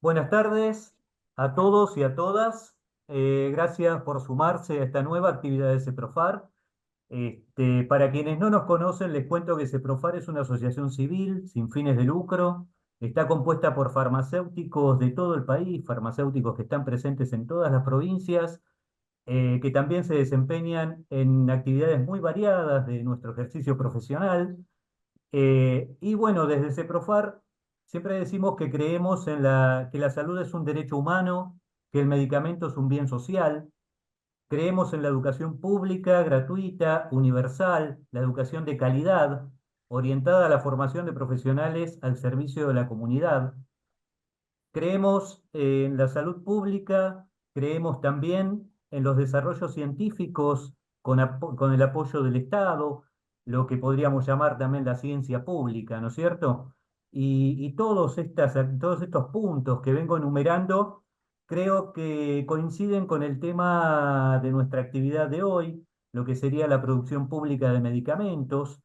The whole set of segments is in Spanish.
Buenas tardes a todos y a todas. Gracias por sumarse a esta nueva actividad de CEPROFAR. Para quienes no nos conocen, les cuento que CEPROFAR es una asociación civil sin fines de lucro. Está compuesta por farmacéuticos de todo el país, farmacéuticos que están presentes en todas las provincias, que también se desempeñan en actividades muy variadas de nuestro ejercicio profesional. Y bueno, desde CEPROFAR siempre decimos que creemos en que la salud es un derecho humano, que el medicamento es un bien social. Creemos en la educación pública, gratuita, universal, la educación de calidad, orientada a la formación de profesionales al servicio de la comunidad. Creemos en la salud pública, creemos también en los desarrollos científicos con el apoyo del Estado, lo que podríamos llamar también la ciencia pública, ¿no es cierto? Y todos estos puntos que vengo enumerando creo que coinciden con el tema de nuestra actividad de hoy, lo que sería la producción pública de medicamentos.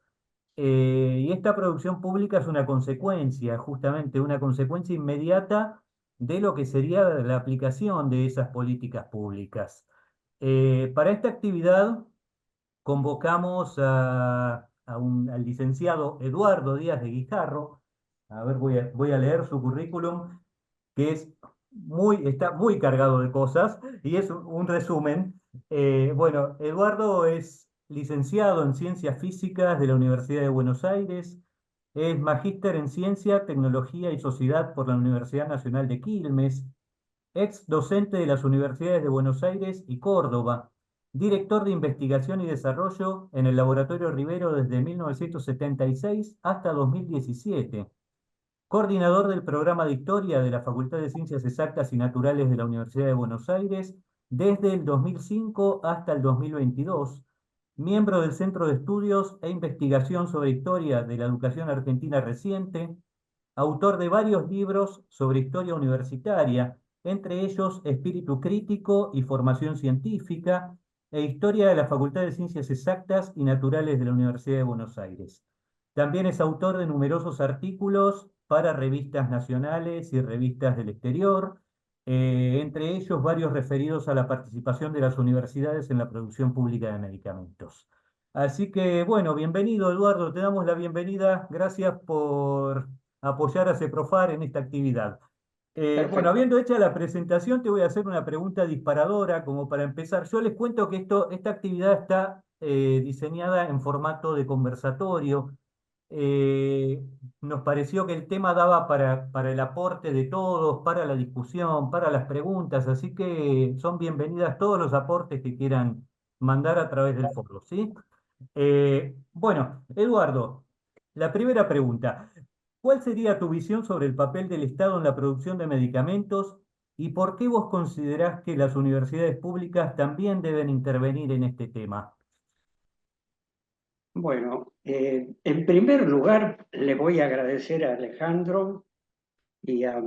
Y esta producción pública es una consecuencia, justamente una consecuencia inmediata de lo que sería la aplicación de esas políticas públicas. Para esta actividad convocamos al licenciado Eduardo Díaz de Guijarro. A ver, voy a leer su currículum, que está muy cargado de cosas y es un resumen. Bueno, Eduardo es licenciado en Ciencias Físicas de la Universidad de Buenos Aires, es magíster en Ciencia, Tecnología y Sociedad por la Universidad Nacional de Quilmes, ex docente de las universidades de Buenos Aires y Córdoba, director de Investigación y Desarrollo en el Laboratorio Rivero desde 1976 hasta 2017, coordinador del programa de Historia de la Facultad de Ciencias Exactas y Naturales de la Universidad de Buenos Aires desde el 2005 hasta el 2022, miembro del Centro de Estudios e Investigación sobre Historia de la Educación Argentina Reciente, autor de varios libros sobre historia universitaria, entre ellos Espíritu Crítico y Formación Científica, e Historia de la Facultad de Ciencias Exactas y Naturales de la Universidad de Buenos Aires. También es autor de numerosos artículos para revistas nacionales y revistas del exterior, entre ellos varios referidos a la participación de las universidades en la producción pública de medicamentos. Así que, bueno, bienvenido, Eduardo, te damos la bienvenida. Gracias por apoyar a CEPROFAR en esta actividad. Bueno, Perfecto. habiendo hecha la presentación, te voy a hacer una pregunta disparadora como para empezar. Yo les cuento que esta actividad está diseñada en formato de conversatorio. Eh, Nos pareció que el tema daba para el aporte de todos, para la discusión, para las preguntas, así que son bienvenidas todos los aportes que quieran mandar a través del foro, ¿sí? Bueno, Eduardo, la primera pregunta. ¿Cuál sería tu visión sobre el papel del Estado en la producción de medicamentos y por qué vos considerás que las universidades públicas también deben intervenir en este tema? Bueno, en primer lugar, le voy a agradecer a Alejandro y a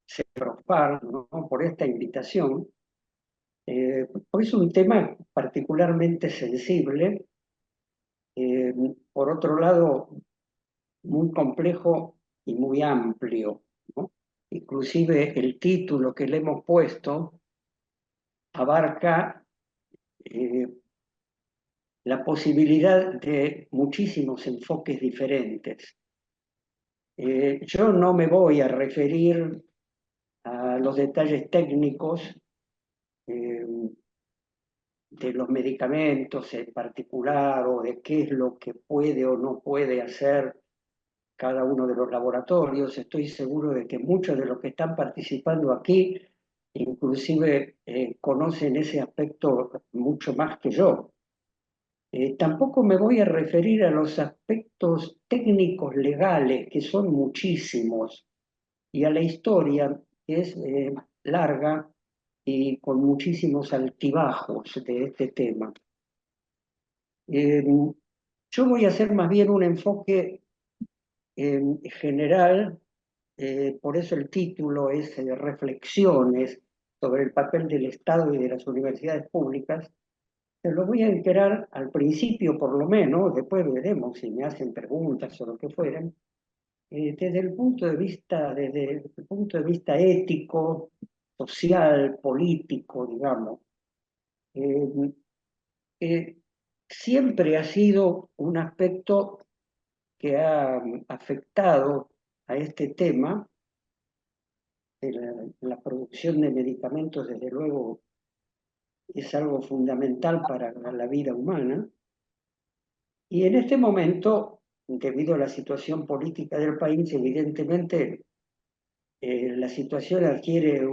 Ceprofar, ¿no?, por esta invitación, porque es un tema particularmente sensible, eh, por otro lado, muy complejo y muy amplio, ¿no? Inclusive el título que le hemos puesto abarca eh, la posibilidad de muchísimos enfoques diferentes. Yo no me voy a referir a los detalles técnicos eh, de los medicamentos en particular o de qué es lo que puede o no puede hacer cada uno de los laboratorios. Estoy seguro de que muchos de los que están participando aquí inclusive conocen ese aspecto mucho más que yo. Tampoco me voy a referir a los aspectos técnicos legales, que son muchísimos, y a la historia, que es larga y con muchísimos altibajos de este tema. Eh, yo voy a hacer más bien un enfoque general, por eso el título es Reflexiones sobre el papel del Estado y de las universidades públicas. Se lo voy a enterar al principio por lo menos, después veremos si me hacen preguntas o lo que fueran, desde el punto de vista ético, social, político, digamos, eh, eh, siempre ha sido un aspecto que ha afectado a este tema. La producción de medicamentos, desde luego, es algo fundamental para la vida humana. Y en este momento, debido a la situación política del país, evidentemente la situación adquiere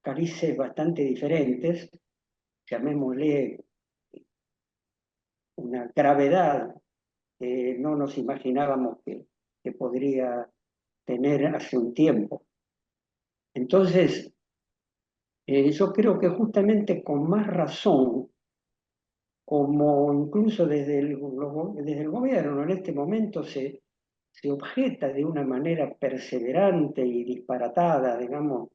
carices bastante diferentes, llamémosle una gravedad que no nos imaginábamos que podría tener hace un tiempo. Entonces, yo creo que justamente con más razón, como incluso desde el gobierno en este momento se objeta de una manera perseverante y disparatada, digamos,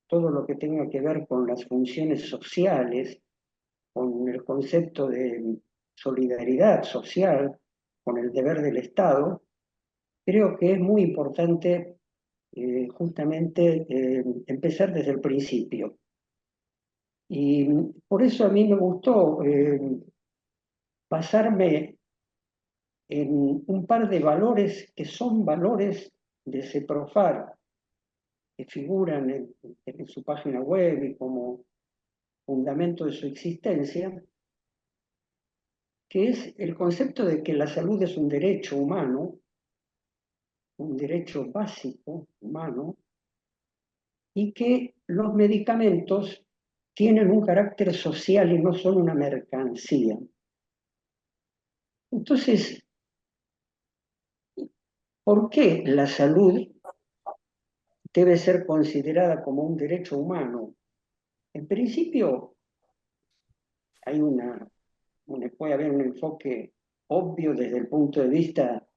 todo lo que tenga que ver con las funciones sociales, con el concepto de solidaridad social, con el deber del Estado, creo que es muy importante justamente empezar desde el principio. Y por eso a mí me gustó basarme en un par de valores que son valores de CEPROFAR, que figuran en su página web y como fundamento de su existencia, que es el concepto de que la salud es un derecho humano, un derecho básico humano, y que los medicamentos tienen un carácter social y no son una mercancía. Entonces, ¿por qué la salud debe ser considerada como un derecho humano? En principio, hay puede haber un enfoque obvio desde el punto de vista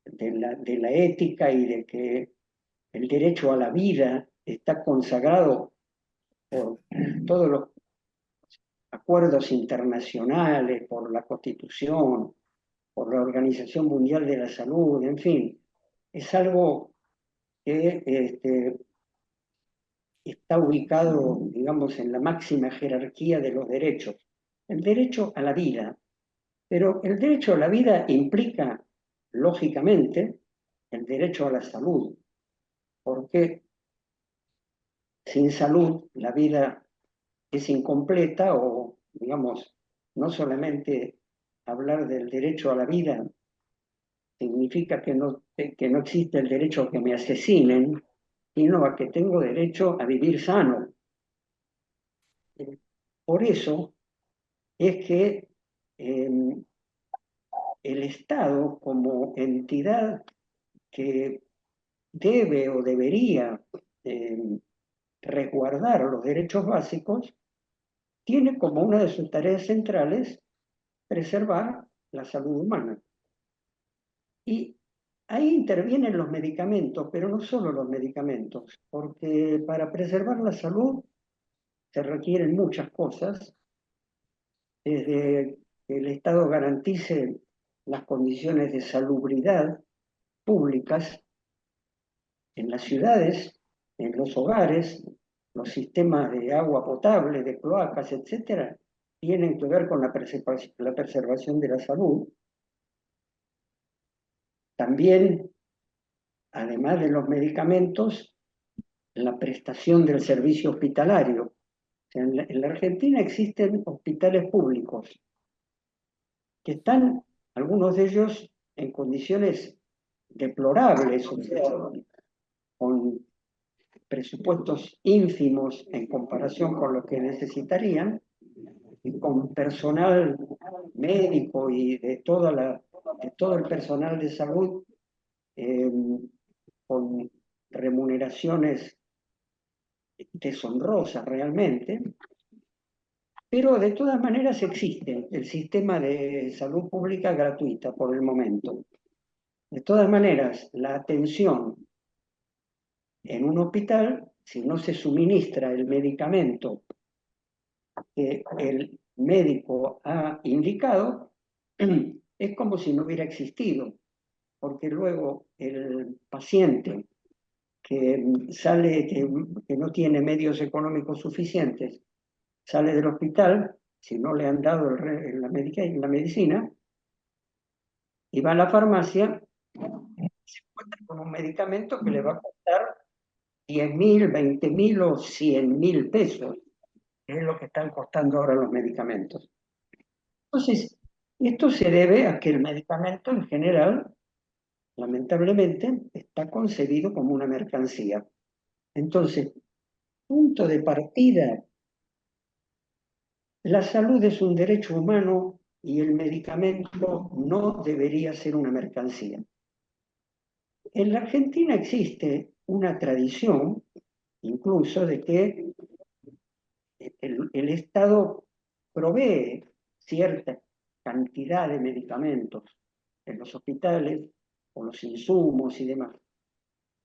de la ética y de que el derecho a la vida está consagrado por todos los acuerdos internacionales, por la Constitución, por la Organización Mundial de la Salud, en fin, es algo que está ubicado, digamos, en la máxima jerarquía de los derechos. El derecho a la vida, pero el derecho a la vida implica, lógicamente, el derecho a la salud, porque sin salud la vida es incompleta o, digamos, no solamente hablar del derecho a la vida significa que no existe el derecho a que me asesinen, sino a que tengo derecho a vivir sano. Por eso es que eh, el Estado, como entidad que debe o debería eh, resguardar los derechos básicos, tiene como una de sus tareas centrales preservar la salud humana. Y ahí intervienen los medicamentos, pero no solo los medicamentos, porque para preservar la salud se requieren muchas cosas, desde que el Estado garantice las condiciones de salubridad públicas en las ciudades, en los hogares, los sistemas de agua potable, de cloacas, etcétera, tienen que ver con la preservación de la salud. También, además de los medicamentos, la prestación del servicio hospitalario. O sea, en la Argentina existen hospitales públicos que están, algunos de ellos, en condiciones deplorables, o sea, con presupuestos ínfimos en comparación con lo que necesitarían, y con personal médico y de todo el personal de salud eh, con remuneraciones deshonrosas realmente, pero de todas maneras existe el sistema de salud pública gratuita por el momento. De todas maneras, la atención en un hospital, si no se suministra el medicamento que el médico ha indicado, es como si no hubiera existido. porque luego el paciente que sale, que no tiene medios económicos suficientes, sale del hospital, si no le han dado la medicina, y va a la farmacia, se encuentra con un medicamento que le va a costar 10.000, 20.000 o 100.000 pesos, que es lo que están costando ahora los medicamentos. Entonces, esto se debe a que el medicamento en general, lamentablemente, está concebido como una mercancía. Entonces, punto de partida, la salud es un derecho humano y el medicamento no debería ser una mercancía. En la Argentina existe una tradición, incluso, de que el Estado provee cierta cantidad de medicamentos en los hospitales, o los insumos y demás.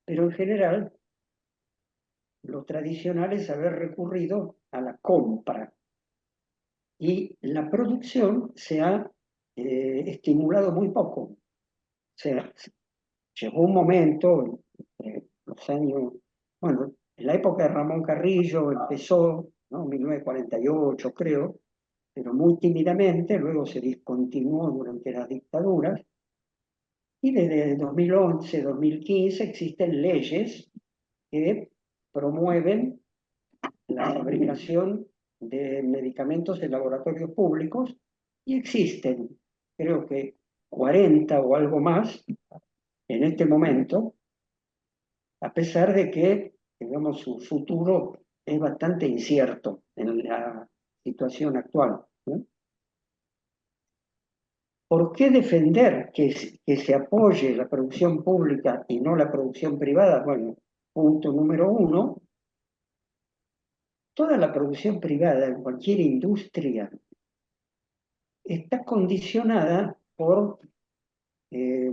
Pero en general, lo tradicional es haber recurrido a la compra y la producción se ha estimulado muy poco. O sea, llegó un momento, los años, bueno, en la época de Ramón Carrillo empezó, ¿no? 1948 creo, pero muy tímidamente, luego se discontinuó durante las dictaduras, y desde 2011, 2015 existen leyes que promueven la fabricación de medicamentos en laboratorios públicos y existen, creo que 40 o algo más en este momento, a pesar de que, digamos, su futuro es bastante incierto en la situación actual, ¿no? ¿Por qué defender que se apoye la producción pública y no la producción privada? Bueno, punto número uno, toda la producción privada en cualquier industria está condicionada por eh,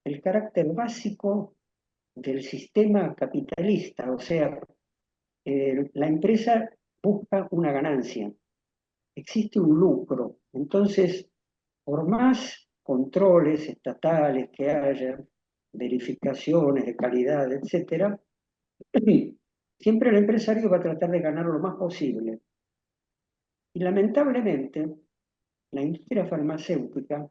el carácter básico del sistema capitalista, o sea, la empresa busca una ganancia, existe un lucro, entonces, por más controles estatales que haya, verificaciones de calidad, etcétera, siempre el empresario va a tratar de ganar lo más posible. Y lamentablemente, la industria farmacéutica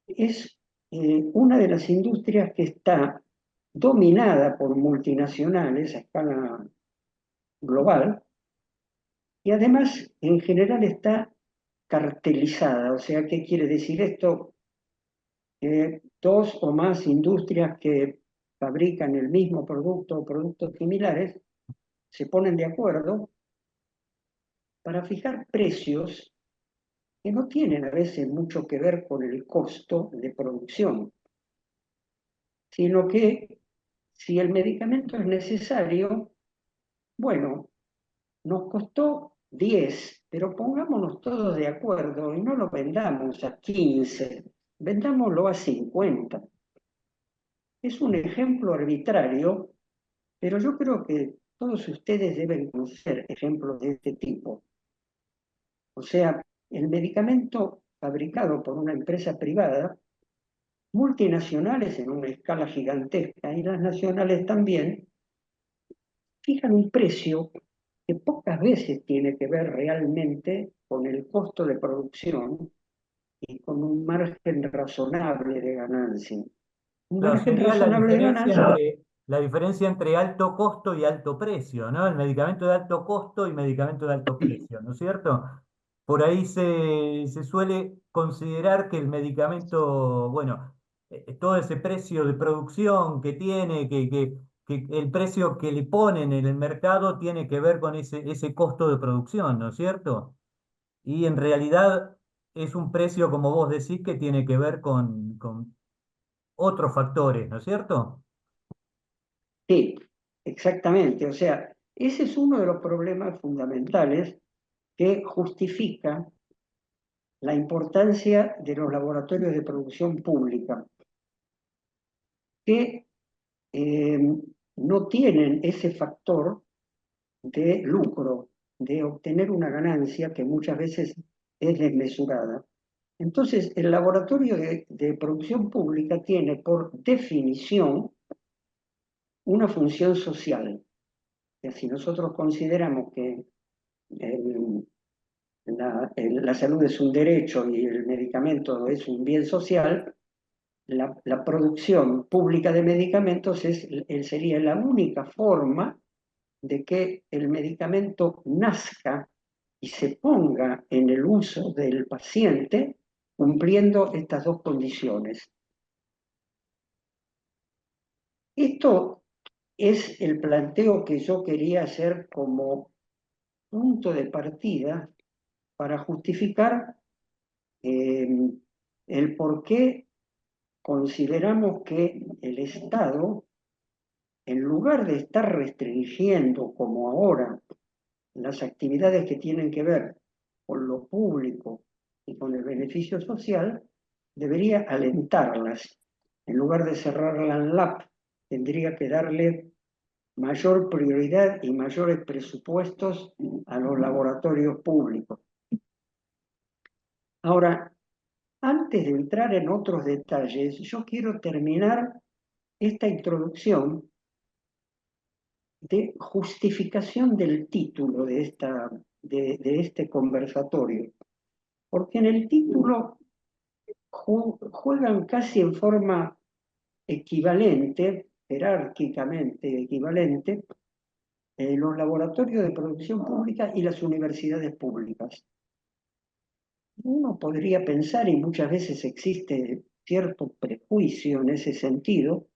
es una de las industrias que está dominada por multinacionales a escala global y además en general está cartelizada. O sea, ¿qué quiere decir esto? Dos o más industrias que fabrican el mismo producto o productos similares se ponen de acuerdo para fijar precios que no tienen a veces mucho que ver con el costo de producción, sino que si el medicamento es necesario, bueno, nos costó 10, pero pongámonos todos de acuerdo y no lo vendamos a 15, vendámoslo a 50. Es un ejemplo arbitrario, pero yo creo que todos ustedes deben conocer ejemplos de este tipo. O sea, el medicamento fabricado por una empresa privada, multinacionales en una escala gigantesca y las nacionales también, fijan un precio que pocas veces tiene que ver realmente con el costo de producción y con un margen razonable de ganancia. Un Claro, margen sería razonable de ganancia, la diferencia entre alto costo y alto precio, ¿no? El medicamento de alto costo y medicamento de alto precio, ¿no es cierto? Por ahí se suele considerar que el medicamento, bueno, todo ese precio de producción que tiene, que el precio que le ponen en el mercado tiene que ver con ese costo de producción, ¿no es cierto? Y en realidad es un precio, como vos decís, que tiene que ver con otros factores, ¿no es cierto? sí, exactamente. O sea, ese es uno de los problemas fundamentales que justifica la importancia de los laboratorios de producción pública, que eh, no tienen ese factor de lucro, de obtener una ganancia que muchas veces es desmesurada. Entonces, el laboratorio de producción pública tiene por definición una función social. Si nosotros consideramos que el- la salud es un derecho y el medicamento es un bien social, la producción pública de medicamentos sería la única forma de que el medicamento nazca y se ponga en el uso del paciente cumpliendo estas dos condiciones. Esto es el planteo que yo quería hacer como punto de partida para justificar eh, el por qué consideramos que el Estado, en lugar de estar restringiendo como ahora las actividades que tienen que ver con lo público y con el beneficio social, debería alentarlas. En lugar de cerrarla en LAP, tendría que darle mayor prioridad y mayores presupuestos a los laboratorios públicos. Ahora, antes de entrar en otros detalles, yo quiero terminar esta introducción de justificación del título de este conversatorio, porque en el título juegan casi en forma equivalente, jerárquicamente equivalente, los laboratorios de producción pública y las universidades públicas. Uno podría pensar, y muchas veces existe cierto prejuicio en ese sentido,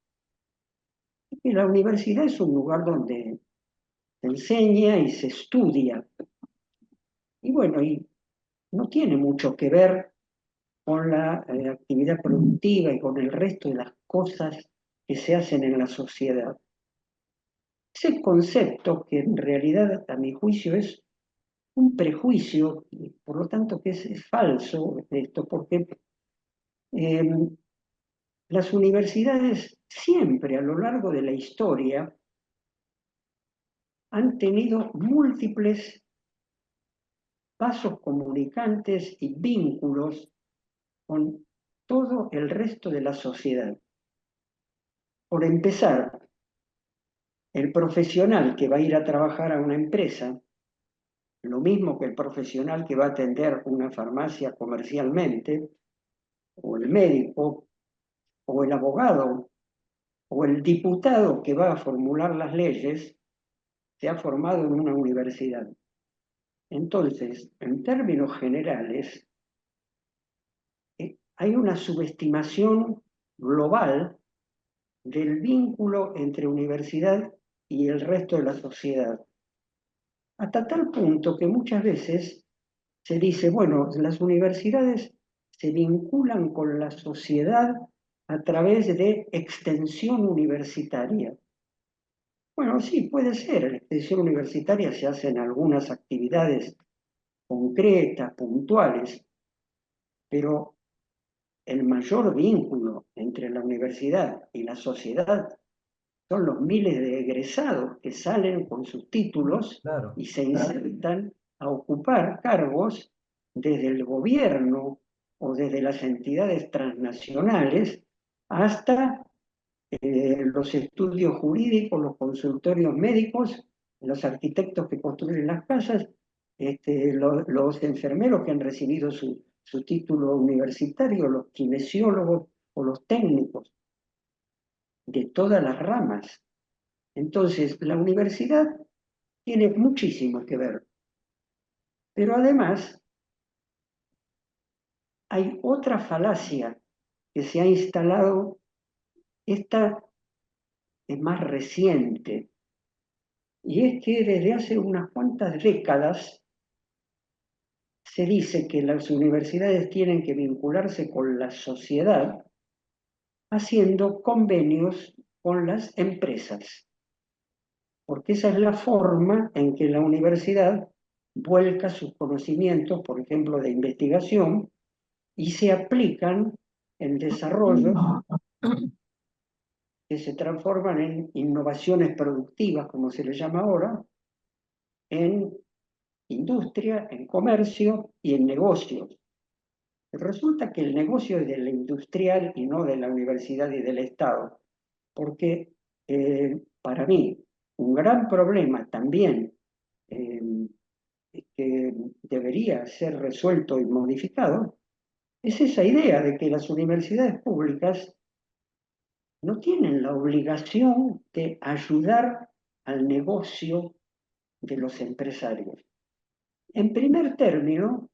que la universidad es un lugar donde se enseña y se estudia. Y bueno, y no tiene mucho que ver con la actividad productiva y con el resto de las cosas que se hacen en la sociedad. Ese concepto, que en realidad a mi juicio es un prejuicio, y por lo tanto que es falso esto, porque eh, las universidades siempre a lo largo de la historia han tenido múltiples vasos comunicantes y vínculos con todo el resto de la sociedad. Por empezar, el profesional que va a ir a trabajar a una empresa, lo mismo que el profesional que va a atender una farmacia comercialmente, o el médico, o el abogado, o el diputado que va a formular las leyes, se ha formado en una universidad. Entonces, en términos generales, hay una subestimación global del vínculo entre universidad y el resto de la sociedad. Hasta tal punto que muchas veces se dice, bueno, las universidades se vinculan con la sociedad a través de extensión universitaria. Bueno, sí, puede ser. En la extensión universitaria se hacen algunas actividades concretas, puntuales, pero el mayor vínculo entre la universidad y la sociedad son los miles de egresados que salen con sus títulos Claro. y se insertan a ocupar cargos desde el gobierno o desde las entidades transnacionales hasta los estudios jurídicos, los consultorios médicos, los arquitectos que construyen las casas, los enfermeros que han recibido su título universitario, los kinesiólogos o los técnicos de todas las ramas. Entonces, la universidad tiene muchísimo que ver, pero además hay otra falacia que se ha instalado, esta es más reciente, y es que desde hace unas cuantas décadas se dice que las universidades tienen que vincularse con la sociedad haciendo convenios con las empresas, porque esa es la forma en que la universidad vuelca sus conocimientos, por ejemplo, de investigación, y se aplican en desarrollos que se transforman en innovaciones productivas, como se le llama ahora, en industria, en comercio y en negocios. resulta que el negocio es de la industrial y no de la universidad y del Estado, porque para mí un gran problema también eh, que debería ser resuelto y modificado es esa idea de que las universidades públicas no tienen la obligación de ayudar al negocio de los empresarios. En primer término,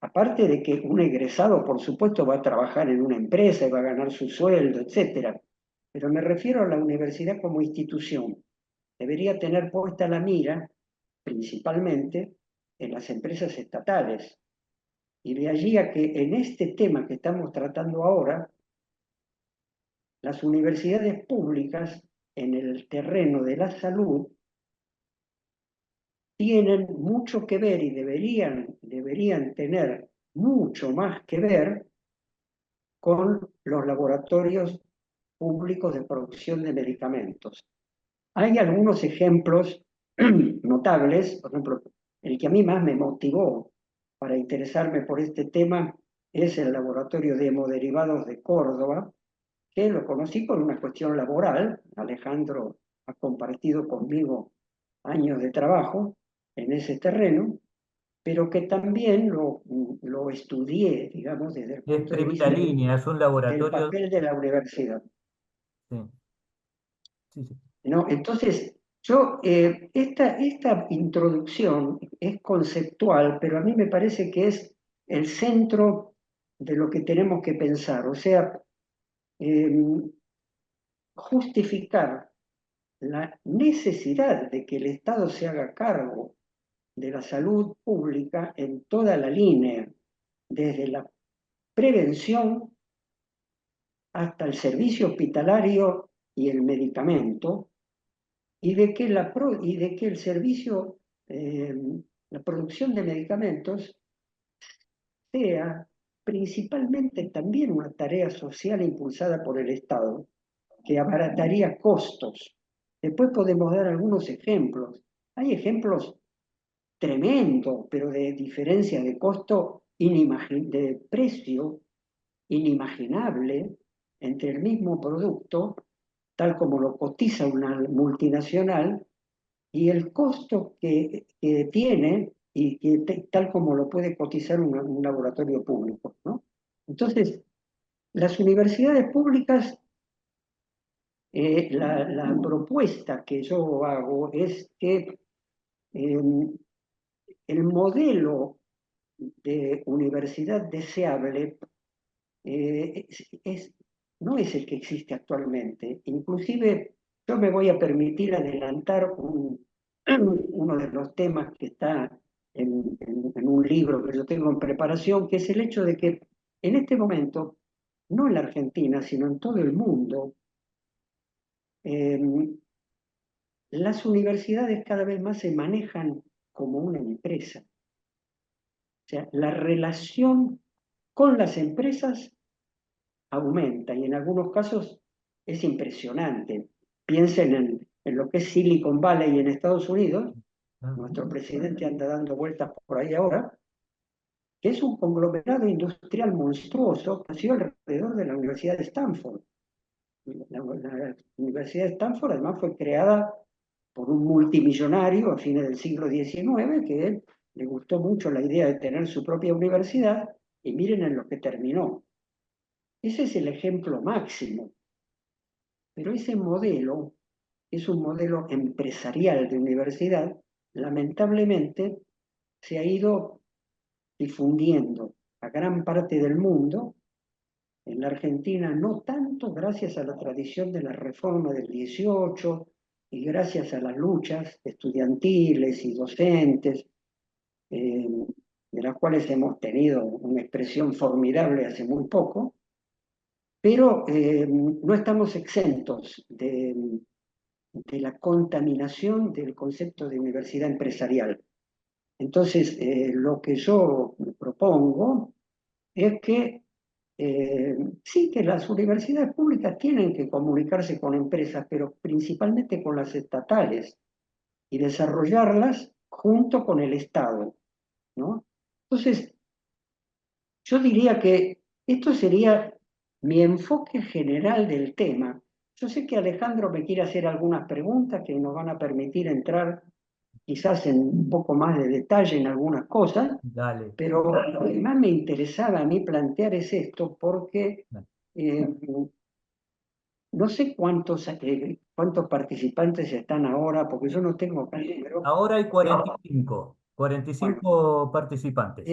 aparte de que un egresado, por supuesto, va a trabajar en una empresa y va a ganar su sueldo, etcétera, pero me refiero a la universidad como institución. Debería tener puesta la mira, principalmente, en las empresas estatales. Y de allí a que en este tema que estamos tratando ahora, las universidades públicas en el terreno de la salud tienen mucho que ver y deberían tener mucho más que ver con los laboratorios públicos de producción de medicamentos. Hay algunos ejemplos notables, por ejemplo, el que a mí más me motivó para interesarme por este tema es el Laboratorio de Hemoderivados de Córdoba, que lo conocí por una cuestión laboral. Alejandro ha compartido conmigo años de trabajo en ese terreno, pero que también lo estudié, digamos, desde el Es punto de primera vista línea, es un del laboratorio. papel de la universidad. Sí, sí, sí. ¿No? Entonces, esta introducción es conceptual, pero a mí me parece que es el centro de lo que tenemos que pensar. O sea, eh, justificar la necesidad de que el Estado se haga cargo de la salud pública en toda la línea, desde la prevención hasta el servicio hospitalario y el medicamento, y de que el servicio, eh, la producción de medicamentos sea principalmente también una tarea social impulsada por el Estado, que abarataría costos. Después podemos dar algunos ejemplos. Hay ejemplos tremendos, pero de diferencia de costo, de precio inimaginable entre el mismo producto, tal como lo cotiza una multinacional, y el costo que tiene y que tal como lo puede cotizar un laboratorio público, ¿no? Entonces, las universidades públicas, la propuesta que yo hago es que eh, el modelo de universidad deseable eh, es, es, no es el que existe actualmente. Inclusive yo me voy a permitir adelantar uno de los temas que está en un libro que yo tengo en preparación, que es el hecho de que en este momento, no en la Argentina, sino en todo el mundo, eh, las universidades cada vez más se manejan como una empresa. O sea, la relación con las empresas aumenta y en algunos casos es impresionante. Piensen en lo que es Silicon Valley en Estados Unidos, Ah, nuestro presidente anda dando vueltas por ahí ahora, que es un conglomerado industrial monstruoso que nació alrededor de la Universidad de Stanford. La Universidad de Stanford además fue creada por un multimillonario a fines del siglo XIX que le gustó mucho la idea de tener su propia universidad y miren en lo que terminó. Ese es el ejemplo máximo. Pero ese modelo es un modelo empresarial de universidad, lamentablemente se ha ido difundiendo a gran parte del mundo, en la Argentina no tanto gracias a la tradición de la reforma del 18 y gracias a las luchas estudiantiles y docentes, eh, de las cuales hemos tenido una expresión formidable hace muy poco, pero no estamos exentos de la contaminación del concepto de universidad empresarial. Entonces, lo que yo propongo es que sí, que las universidades públicas tienen que comunicarse con empresas, pero principalmente con las estatales y desarrollarlas junto con el Estado, ¿no? Entonces, Yo diría que esto sería mi enfoque general del tema. Yo sé que Alejandro me quiere hacer algunas preguntas que nos van a permitir entrar quizás en un poco más de detalle en algunas cosas, Dale. pero lo que más me interesaba a mí plantear es esto porque eh, no sé cuántos participantes están ahora, porque yo no tengo acá el número. Ahora hay Pero, 45, bueno, 45 participantes.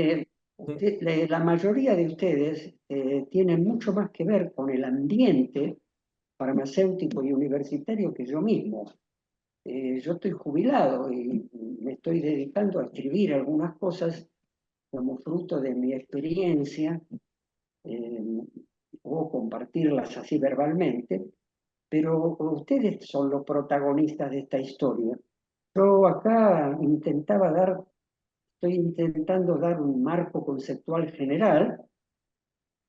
Sí, la mayoría de ustedes tienen mucho más que ver con el ambiente farmacéutico y universitario que yo mismo. Yo estoy jubilado y me estoy dedicando a escribir algunas cosas como fruto de mi experiencia eh, o compartirlas así verbalmente, pero ustedes son los protagonistas de esta historia. Yo acá estoy intentando dar un marco conceptual general,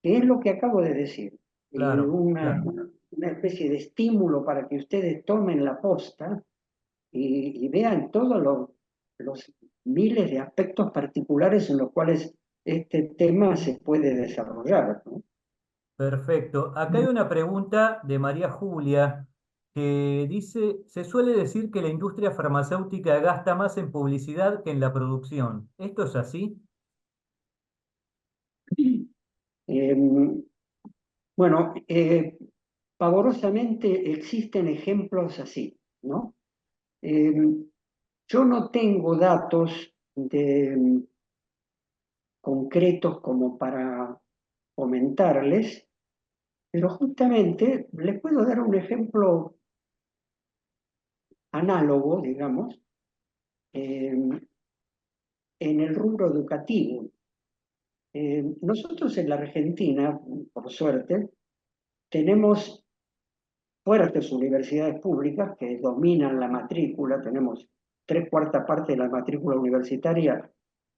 que es lo que acabo de decir, y claro. una especie de estímulo para que ustedes tomen la posta y vean todos los miles de aspectos particulares en los cuales este tema se puede desarrollar, ¿no? Perfecto. Acá hay una pregunta de María Julia que dice, se suele decir que la industria farmacéutica gasta más en publicidad que en la producción. ¿Esto es así? Eh, bueno, pavorosamente existen ejemplos así, ¿no? Eh, yo no tengo datos concretos como para comentarles, pero justamente les puedo dar un ejemplo análogo, digamos, eh, en el rubro educativo. Nosotros en la Argentina, por suerte, tenemos fuertes universidades públicas que dominan la matrícula, tenemos tres cuartas partes de la matrícula universitaria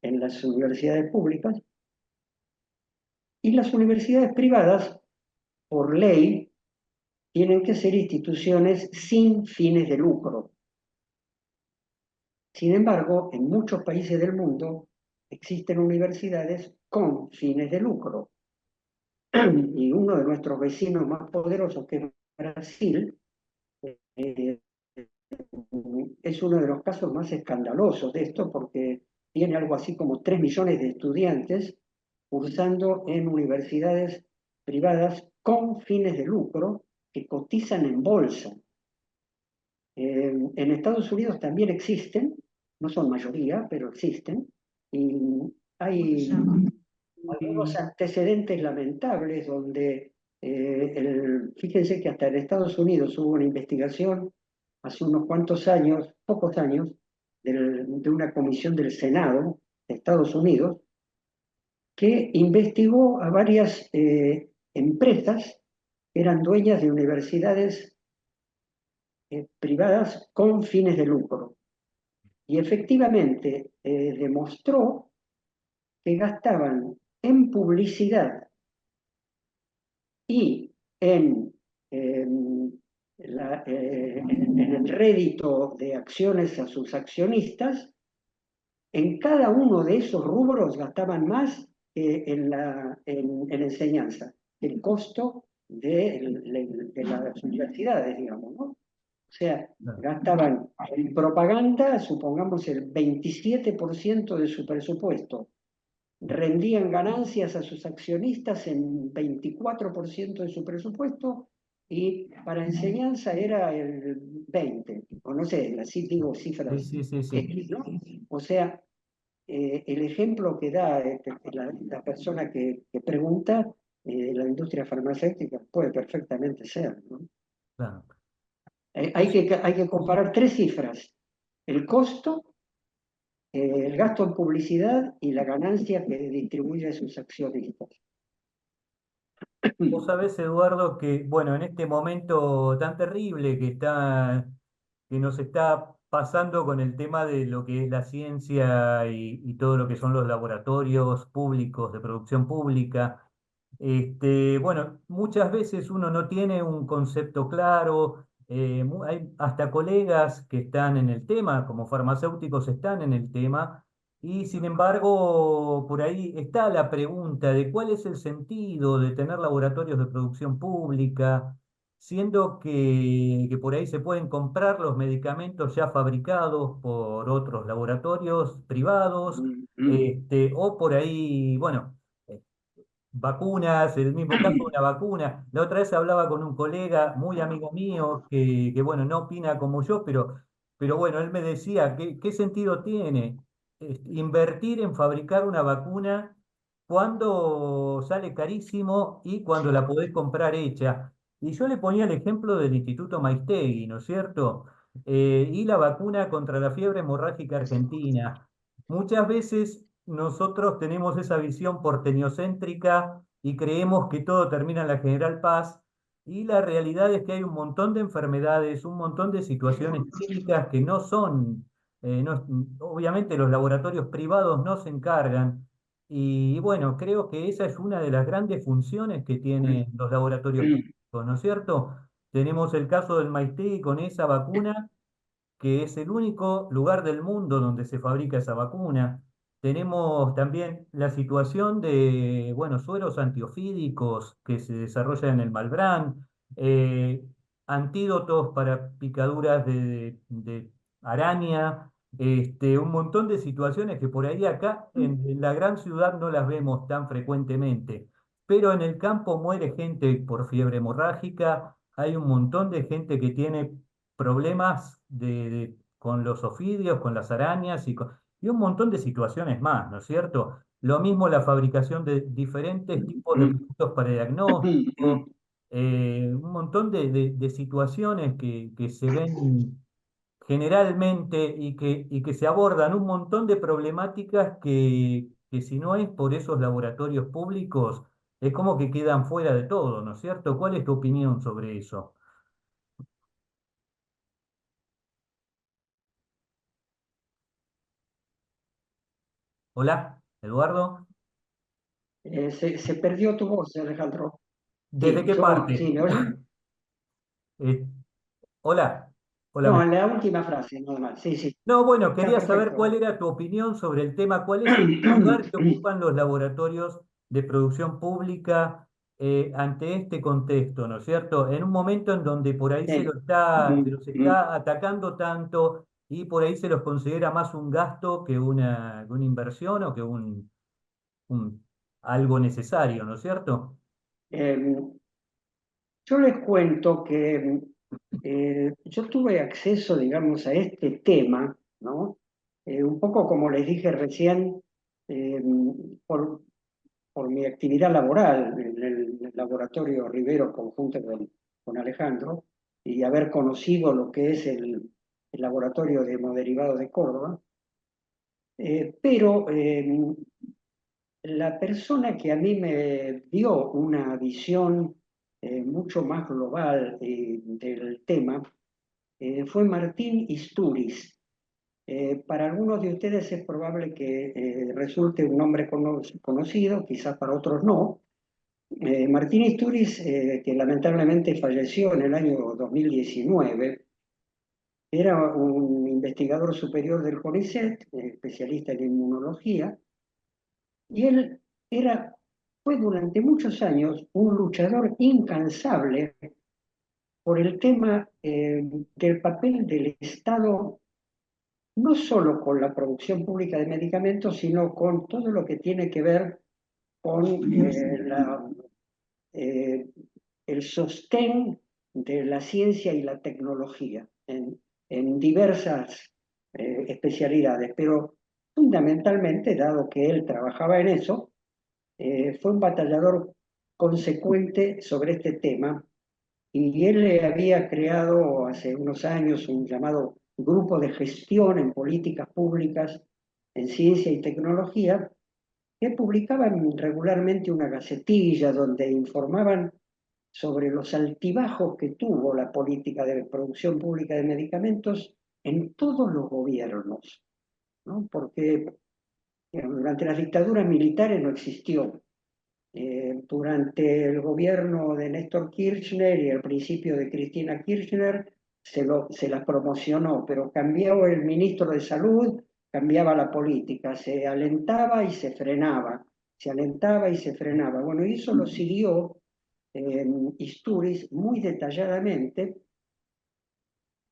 en las universidades públicas, y las universidades privadas, por ley, tienen que ser instituciones sin fines de lucro. Sin embargo, en muchos países del mundo existen universidades con fines de lucro. Y uno de nuestros vecinos más poderosos, que es Brasil, eh, es uno de los casos más escandalosos de esto porque tiene algo así como 3 millones de estudiantes cursando en universidades privadas con fines de lucro que cotizan en bolsa. En Estados Unidos también existen, no son mayoría, pero existen, y hay algunos antecedentes lamentables donde, fíjense que hasta en Estados Unidos hubo una investigación hace unos cuantos años, pocos años, de una comisión del Senado de Estados Unidos que investigó a varias empresas que eran dueñas de universidades privadas con fines de lucro. Y efectivamente demostró que gastaban en publicidad y en el rédito de acciones a sus accionistas, en cada uno de esos rubros gastaban más que en enseñanza, el costo de las universidades, digamos, ¿no? O sea, Claro. gastaban en propaganda, supongamos, el 27% de su presupuesto, rendían ganancias a sus accionistas en 24% de su presupuesto y para enseñanza era el 20%, o no sé, así digo Sí, cifras sí, sí, sí. X, ¿no? O sea, el ejemplo que da la persona que pregunta, la industria farmacéutica puede perfectamente ser, ¿no? Claro. Hay que comparar tres cifras: el costo, el gasto en publicidad y la ganancia que distribuye a sus accionistas. Vos sabés, Eduardo, que, bueno, en este momento tan terrible que nos está pasando con el tema de lo que es la ciencia y todo lo que son los laboratorios públicos de producción pública, bueno, muchas veces uno no tiene un concepto claro, hay hasta colegas que están en el tema, como farmacéuticos están en el tema, Y sin embargo, por ahí está la pregunta de cuál es el sentido de tener laboratorios de producción pública, siendo que por ahí se pueden comprar los medicamentos ya fabricados por otros laboratorios privados, Mm, mm. o por ahí, bueno, eh, vacunas, el mismo caso de una vacuna. La otra vez hablaba con un colega muy amigo mío que bueno, no opina como yo, pero bueno, él me decía, ¿qué sentido tiene invertir en fabricar una vacuna cuando sale carísimo y cuando la podés comprar hecha? Y yo le ponía el ejemplo del Instituto Maistegui, ¿no es cierto? Y la vacuna contra la fiebre hemorrágica argentina. Muchas veces nosotros tenemos esa visión porteñocéntrica y creemos que todo termina en la General Paz, y la realidad es que hay un montón de enfermedades, un montón de situaciones clínicas que no son, obviamente los laboratorios privados no se encargan, y bueno, creo que esa es una de las grandes funciones que tienen los laboratorios públicos, ¿no es cierto? Tenemos el caso del Maití con esa vacuna que es el único lugar del mundo donde se fabrica esa vacuna. Tenemos también la situación de, bueno, sueros antiofídicos que se desarrollan en el Malbrán, eh, antídotos para picaduras de araña, un montón de situaciones que por ahí acá en la gran ciudad no las vemos tan frecuentemente. Pero en el campo muere gente por fiebre hemorrágica, hay un montón de gente que tiene problemas con los ofidios, con las arañas y un montón de situaciones más, ¿no es cierto? Lo mismo la fabricación de diferentes tipos de productos para diagnóstico, un montón de situaciones que se ven generalmente y que se abordan un montón de problemáticas que si no es por esos laboratorios públicos, es como que quedan fuera de todo, ¿no es cierto? ¿Cuál es tu opinión sobre eso? Hola, Eduardo. Se perdió tu voz, Alejandro. ¿Desde Sí, qué sí, parte? ¿me oye? Eh, hola, hola. No, en la última frase, nada más. Sí, sí, No, bueno, está quería saber cuál perfecto. era tu opinión sobre el tema, cuál es el lugar que ocupan los laboratorios de producción pública ante este contexto, ¿no es cierto? En un momento en donde por ahí Sí. se los está atacando tanto y por ahí se los considera más un gasto que una inversión o que un- algo necesario, ¿no es cierto? Em, Yo les cuento que yo tuve acceso, digamos, a este tema, ¿no? Un poco como les dije recién, eh, por, por mi actividad laboral en el laboratorio Rivero conjunto con Alejandro y haber conocido lo que es el laboratorio de hemoderivados de Córdoba. Pero la persona que a mí me dio una visión mucho más global del tema fue Martín Istúriz. Para algunos de ustedes es probable que resulte un nombre conocido, quizás para otros no. Martín Istúriz, que lamentablemente falleció en el año 2019, era un investigador superior del CONICET, especialista en inmunología, y él era, fue durante muchos años un luchador incansable por el tema del papel del Estado, no solo con la producción pública de medicamentos, sino con todo lo que tiene que ver con eh, el sostén de la ciencia y la tecnología en diversas especialidades, pero fundamentalmente, dado que él trabajaba en eso, fue un batallador consecuente sobre este tema y él había creado hace unos años un llamado Grupo de Gestión en Políticas Públicas en Ciencia y Tecnología, que publicaban regularmente una gacetilla donde informaban sobre los altibajos que tuvo la política de producción pública de medicamentos en todos los gobiernos, ¿no? Porque durante las dictaduras militares no existió. Durante el gobierno de Néstor Kirchner y el principio de Cristina Kirchner se las promocionó, pero cambió el ministro de Salud, cambiaba la política, se alentaba y se frenaba, se alentaba y se frenaba. Bueno, y eso lo siguió Istúriz muy detalladamente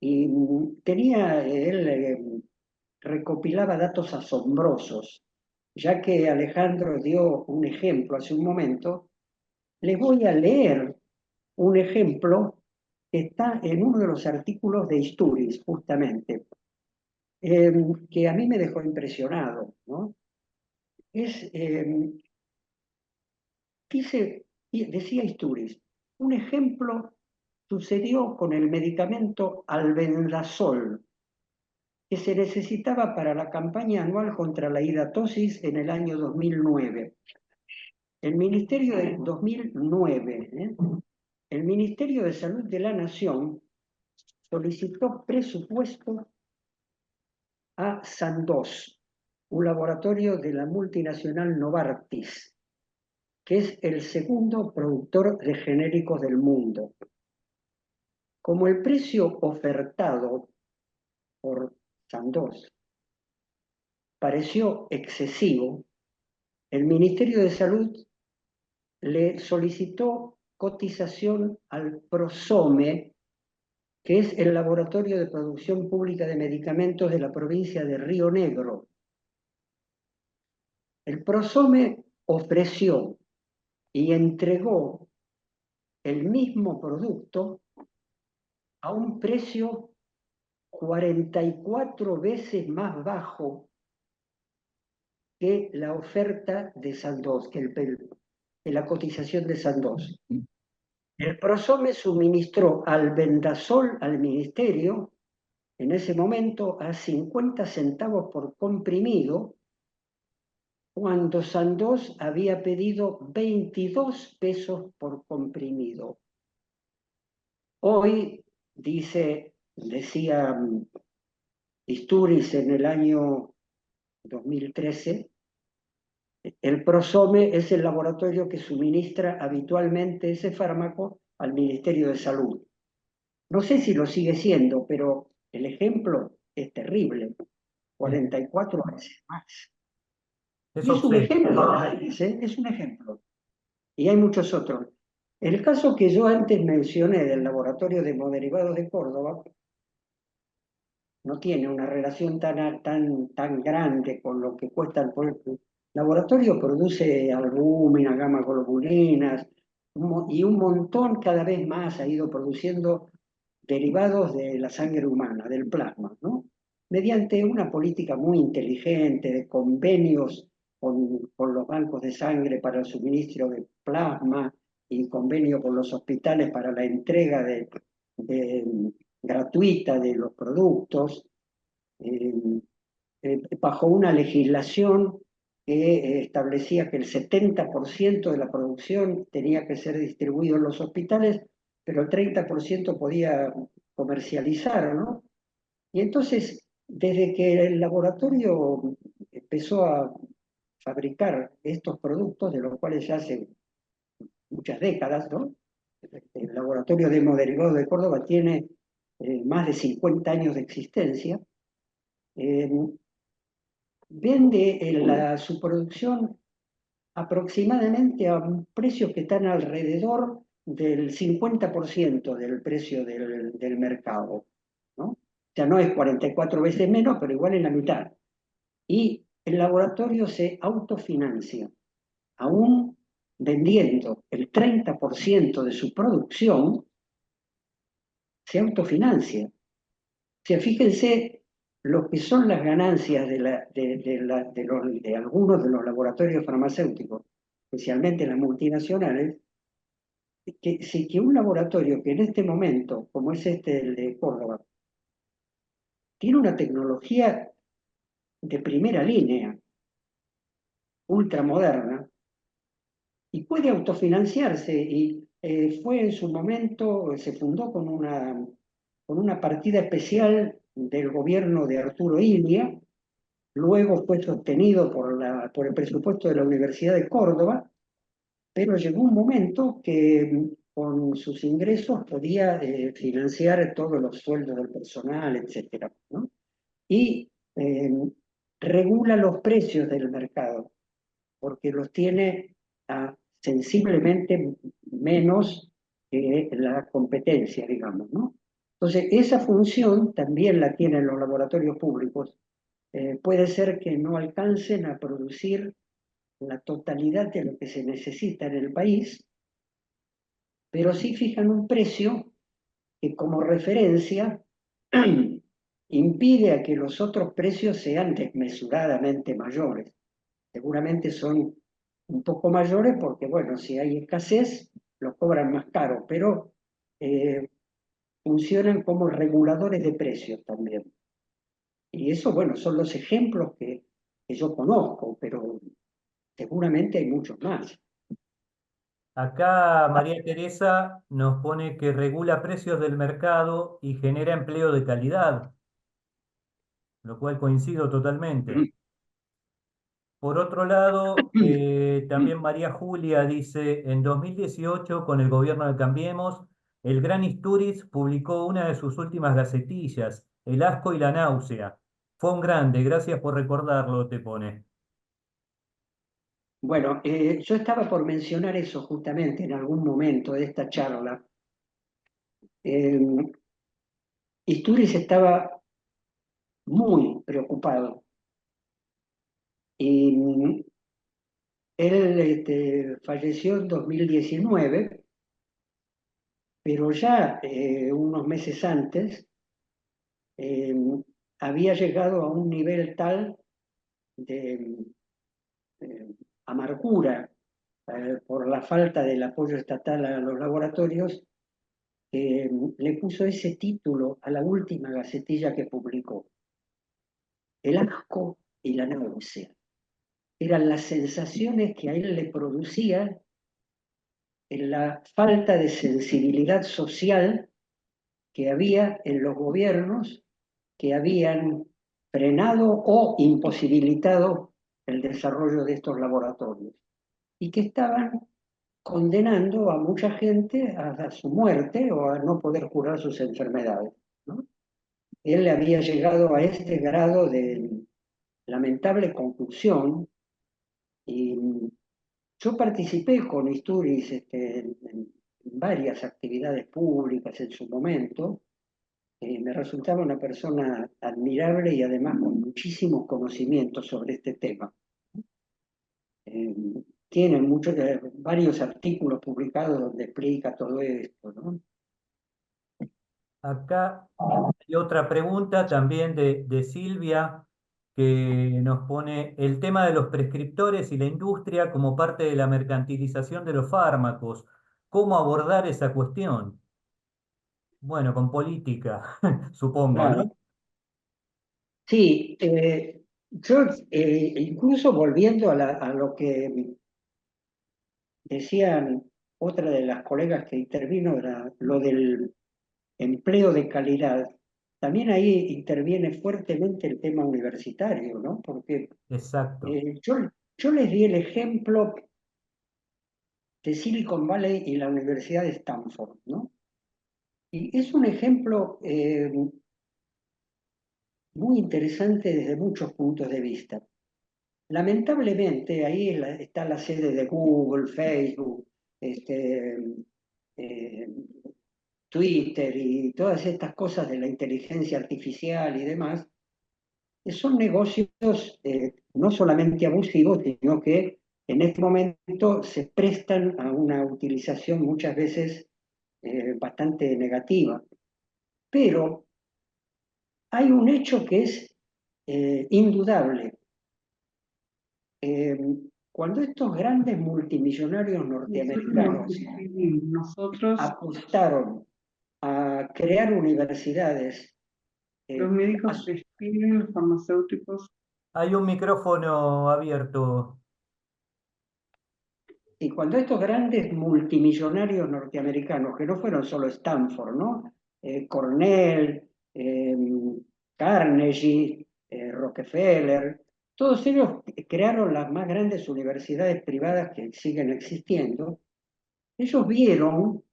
y él recopilaba datos asombrosos, ya que Alejandro dio un ejemplo hace un momento. Les voy a leer un ejemplo que está en uno de los artículos de Istúriz, justamente, que a mí me dejó impresionado, ¿no? Es, decía Istúriz, un ejemplo sucedió con el medicamento albendazol, que se necesitaba para la campaña anual contra la hidatosis en el año 2009. El Ministerio de 2009, el Ministerio de Salud de la Nación solicitó presupuesto a Sandoz, un laboratorio de la multinacional Novartis, que es el segundo productor de genéricos del mundo. Como el precio ofertado por Sandoz pareció excesivo, el Ministerio de Salud le solicitó cotización al Prosome, que es el Laboratorio de Producción Pública de Medicamentos de la provincia de Río Negro. El Prosome ofreció y entregó el mismo producto a un precio 44 veces más bajo que la oferta de Sandoz, que la cotización de Sandoz. El Prosome suministró albendazol al ministerio en ese momento a 50 centavos por comprimido, cuando Sandoz había pedido 22 pesos por comprimido. Hoy, decía Istúriz en el año 2013, el Prosome es el laboratorio que suministra habitualmente ese fármaco al Ministerio de Salud. No sé si lo sigue siendo, pero el ejemplo es terrible, 44 veces más. Es Y es un obsceno. ejemplo, es un ejemplo. Y hay muchos otros. El caso que yo antes mencioné del laboratorio de hemoderivados de Córdoba no tiene una relación tan grande con lo que cuesta el pueblo. El laboratorio produce albúmina, gamma globulinas, y un montón cada vez más ha ido produciendo derivados de la sangre humana, del plasma, ¿no? Mediante una política muy inteligente de convenios con los bancos de sangre para el suministro de plasma y convenio con los hospitales para la entrega gratuita de los productos, eh, bajo una legislación que establecía que el 70% de la producción tenía que ser distribuido en los hospitales, pero el 30% podía comercializar, ¿no? Y entonces, desde que el laboratorio empezó a fabricar estos productos, de los cuales ya hace muchas décadas, ¿no? El laboratorio de hemoderivados de Córdoba tiene más de 50 años de existencia. eh, Vende su producción aproximadamente a precios que están alrededor del 50% del precio del mercado, ¿no? O sea, no es 44 veces menos, pero igual en la mitad. Y el laboratorio se autofinancia, aún vendiendo el 30% de su producción, se autofinancia. O sea, fíjense lo que son las ganancias de algunos de los laboratorios farmacéuticos, especialmente las multinacionales, que un laboratorio que en este momento, como es el de Córdoba, tiene una tecnología de primera línea, ultramoderna, y puede autofinanciarse, y fue en su momento, se fundó con una partida especial del gobierno de Arturo Illia. Luego fue sostenido por el presupuesto de la Universidad de Córdoba, pero llegó un momento que con sus ingresos podía financiar todos los sueldos del personal, etcétera, ¿no? Y regula los precios del mercado, porque los tiene sensiblemente menos que la competencia, digamos, ¿no? Entonces, esa función también la tienen los laboratorios públicos. Puede ser que no alcancen a producir la totalidad de lo que se necesita en el país, pero sí fijan un precio que como referencia impide a que los otros precios sean desmesuradamente mayores. Seguramente son un poco mayores porque, bueno, si hay escasez, los cobran más caro, pero eh, funcionan como reguladores de precios también. Y eso, bueno, son los ejemplos que yo conozco, pero seguramente hay muchos más. Acá María Teresa nos pone que regula precios del mercado y genera empleo de calidad, lo cual coincido totalmente. Por otro lado, también María Julia dice, en 2018, con el gobierno de Cambiemos, el Gran Isturiz publicó una de sus últimas gacetillas, El asco y la náusea. Fue un grande, gracias por recordarlo, te pone. Bueno, yo estaba por mencionar eso justamente en algún momento de esta charla. Eh, Isturiz estaba muy preocupado y él falleció en 2019, pero ya unos meses antes eh, había llegado a un nivel tal de eh, amargura por la falta del apoyo estatal a los laboratorios, que le puso ese título a la última gacetilla que publicó, El asco y la náusea. Eran las sensaciones que a él le producía en la falta de sensibilidad social que había en los gobiernos que habían frenado o imposibilitado el desarrollo de estos laboratorios y que estaban condenando a mucha gente a su muerte o a no poder curar sus enfermedades, ¿no? Él había llegado a este grado de lamentable conclusión y yo participé con Isturiz en varias actividades públicas en su momento. Me resultaba una persona admirable y además con muchísimos conocimientos sobre este tema. Eh, Tiene varios artículos publicados donde explica todo esto, ¿no? Acá hay otra pregunta también de Silvia que nos pone el tema de los prescriptores y la industria como parte de la mercantilización de los fármacos. ¿Cómo abordar esa cuestión? Bueno, con política, supongo, ¿no? Claro. Sí, yo incluso volviendo a lo que decían otra de las colegas que intervino, era lo del empleo de calidad. También ahí interviene fuertemente el tema universitario, ¿no? Porque Exacto. yo les di el ejemplo de Silicon Valley y la Universidad de Stanford, ¿no? Y es un ejemplo muy interesante desde muchos puntos de vista. Lamentablemente, ahí está la sede de Google, Facebook, este, eh, Twitter y todas estas cosas de la inteligencia artificial y demás, que son negocios no solamente abusivos, sino que en este momento se prestan a una utilización muchas veces bastante negativa. Pero hay un hecho que es indudable. Eh, Cuando estos grandes multimillonarios norteamericanos Nosotros, apostaron a crear universidades, los eh, médicos prescriben, los farmacéuticos, Hay un micrófono abierto. y cuando estos grandes multimillonarios norteamericanos, que no fueron solo Stanford, ¿no? Cornell, eh, Carnegie, Rockefeller, todos ellos crearon las más grandes universidades privadas que siguen existiendo. Ellos vieron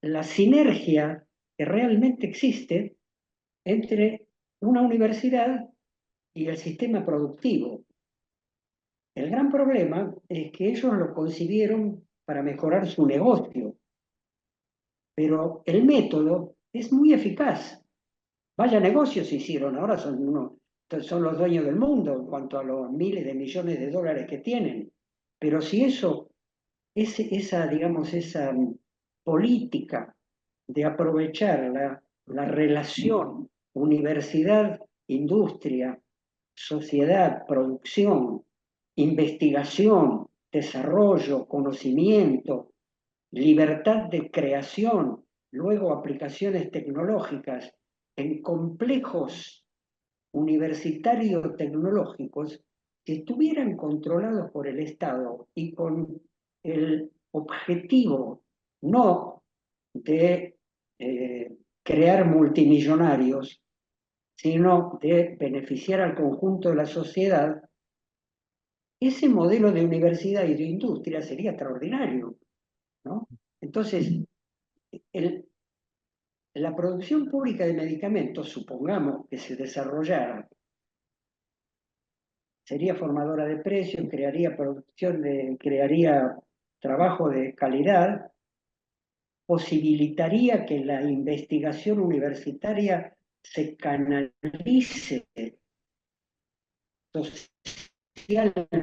la sinergia que realmente existe entre una universidad y el sistema productivo. El gran problema es que ellos lo concibieron para mejorar su negocio, pero el método es muy eficaz. Vaya negocios hicieron, ahora son los dueños del mundo en cuanto a los miles de millones de dólares que tienen. Pero si digamos, esa política de aprovechar la relación universidad, industria, sociedad, producción, investigación, desarrollo, conocimiento, libertad de creación, luego aplicaciones tecnológicas en complejos universitarios tecnológicos que estuvieran controlados por el Estado y con el objetivo no de crear multimillonarios, sino de beneficiar al conjunto de la sociedad, ese modelo de universidad y de industria sería extraordinario, ¿no? Entonces, el, la producción pública de medicamentos, supongamos que se desarrollara, sería formadora de precios, crearía trabajo de calidad, posibilitaría que la investigación universitaria se canalice socialmente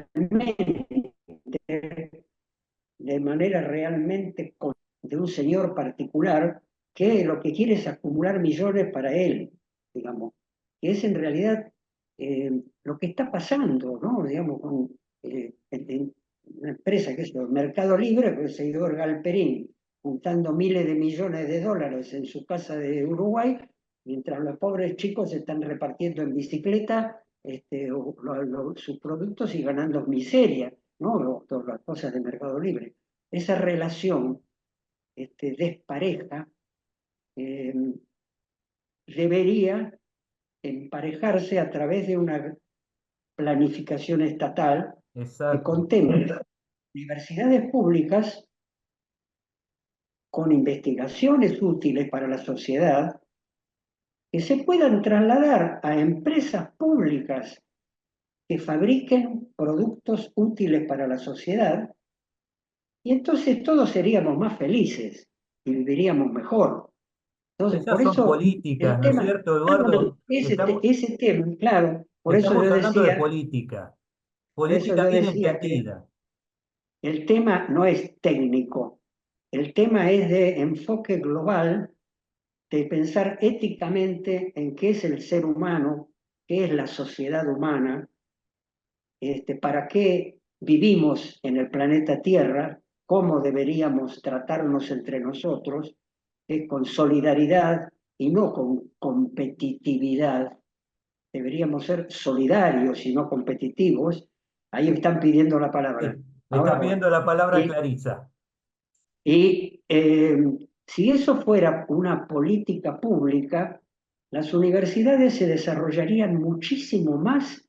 de manera realmente de un señor particular que lo que quiere es acumular millones para él, digamos, que es en realidad lo que está pasando, ¿no? Digamos, en una empresa que es el Mercado Libre, que el señor Galperín, juntando miles de millones de dólares en su casa de Uruguay, mientras los pobres chicos se están repartiendo en bicicleta sus productos y ganando miseria, ¿no? Todas las cosas de Mercado Libre. Esa relación despareja eh, debería emparejarse a través de una planificación estatal que Exacto. contemple universidades públicas con investigaciones útiles para la sociedad que se puedan trasladar a empresas públicas que fabriquen productos útiles para la sociedad, y entonces todos seríamos más felices y viviríamos mejor. Entonces, Esas por son eso políticas, el ¿no es tema, cierto, Eduardo? ese tema, claro, Estamos hablando de política, por eso política yo bien decía que entendida. el tema no es técnico, el tema es de enfoque global, de pensar éticamente en qué es el ser humano, qué es la sociedad humana, para qué vivimos en el planeta Tierra, cómo deberíamos tratarnos entre nosotros, con solidaridad y no con competitividad. Deberíamos ser solidarios y no competitivos. Ahí me están pidiendo la palabra. Sí, le está Ahora voy. pidiendo la palabra Y, Clarisa. y si eso fuera una política pública, las universidades se desarrollarían muchísimo más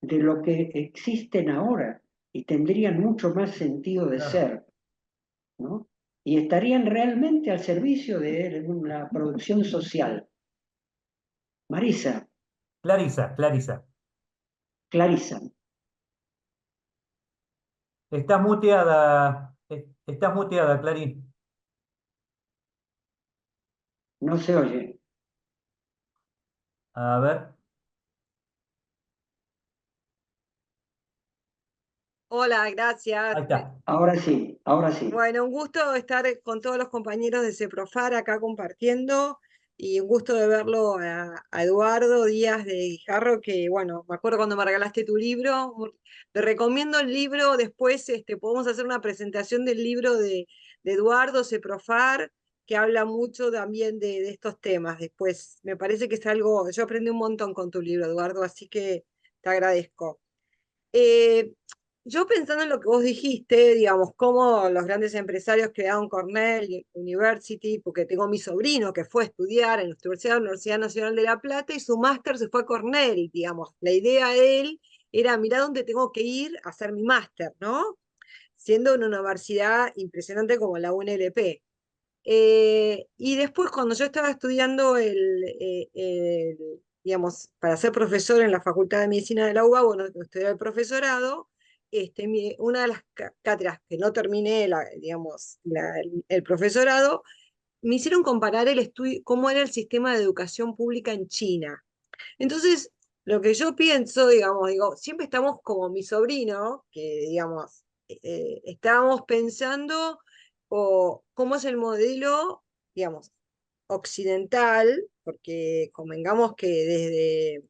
de lo que existen ahora y tendrían mucho más sentido de Claro. ser, ¿no? Y estarían realmente al servicio de la producción social. Marisa, Clarisa, Clarisa. Clarisa, Estás muteada, Clarín. no se oye. A ver, Hola, gracias. ahí está. Ahora sí, ahora sí. Bueno, un gusto estar con todos los compañeros de CEPROFAR acá compartiendo y un gusto de verlo a Eduardo Díaz de Guijarro, que bueno, me acuerdo cuando me regalaste tu libro. Te recomiendo el libro, después podemos hacer una presentación del libro de Eduardo CEPROFAR, que habla mucho también de estos temas. Después, me parece que es algo, yo aprendí un montón con tu libro, Eduardo, así que te agradezco. Eh, yo pensando en lo que vos dijiste, digamos, cómo los grandes empresarios crearon Cornell University, porque tengo mi sobrino que fue a estudiar en la Universidad Nacional de La Plata y su máster se fue a Cornell, digamos. La idea de él era, mirá dónde tengo que ir a hacer mi máster, ¿no? Siendo una universidad impresionante como la UNLP. Y después, cuando yo estaba estudiando digamos, para ser profesor en la Facultad de Medicina de la UBA, bueno, estudiar el profesorado, una de las cátedras que no terminé, digamos, el profesorado, me hicieron comparar el estudio, cómo era el sistema de educación pública en China. Entonces, lo que yo pienso, digamos, digo, siempre estamos como mi sobrino, que digamos, estábamos pensando cómo es el modelo, digamos, occidental, porque convengamos que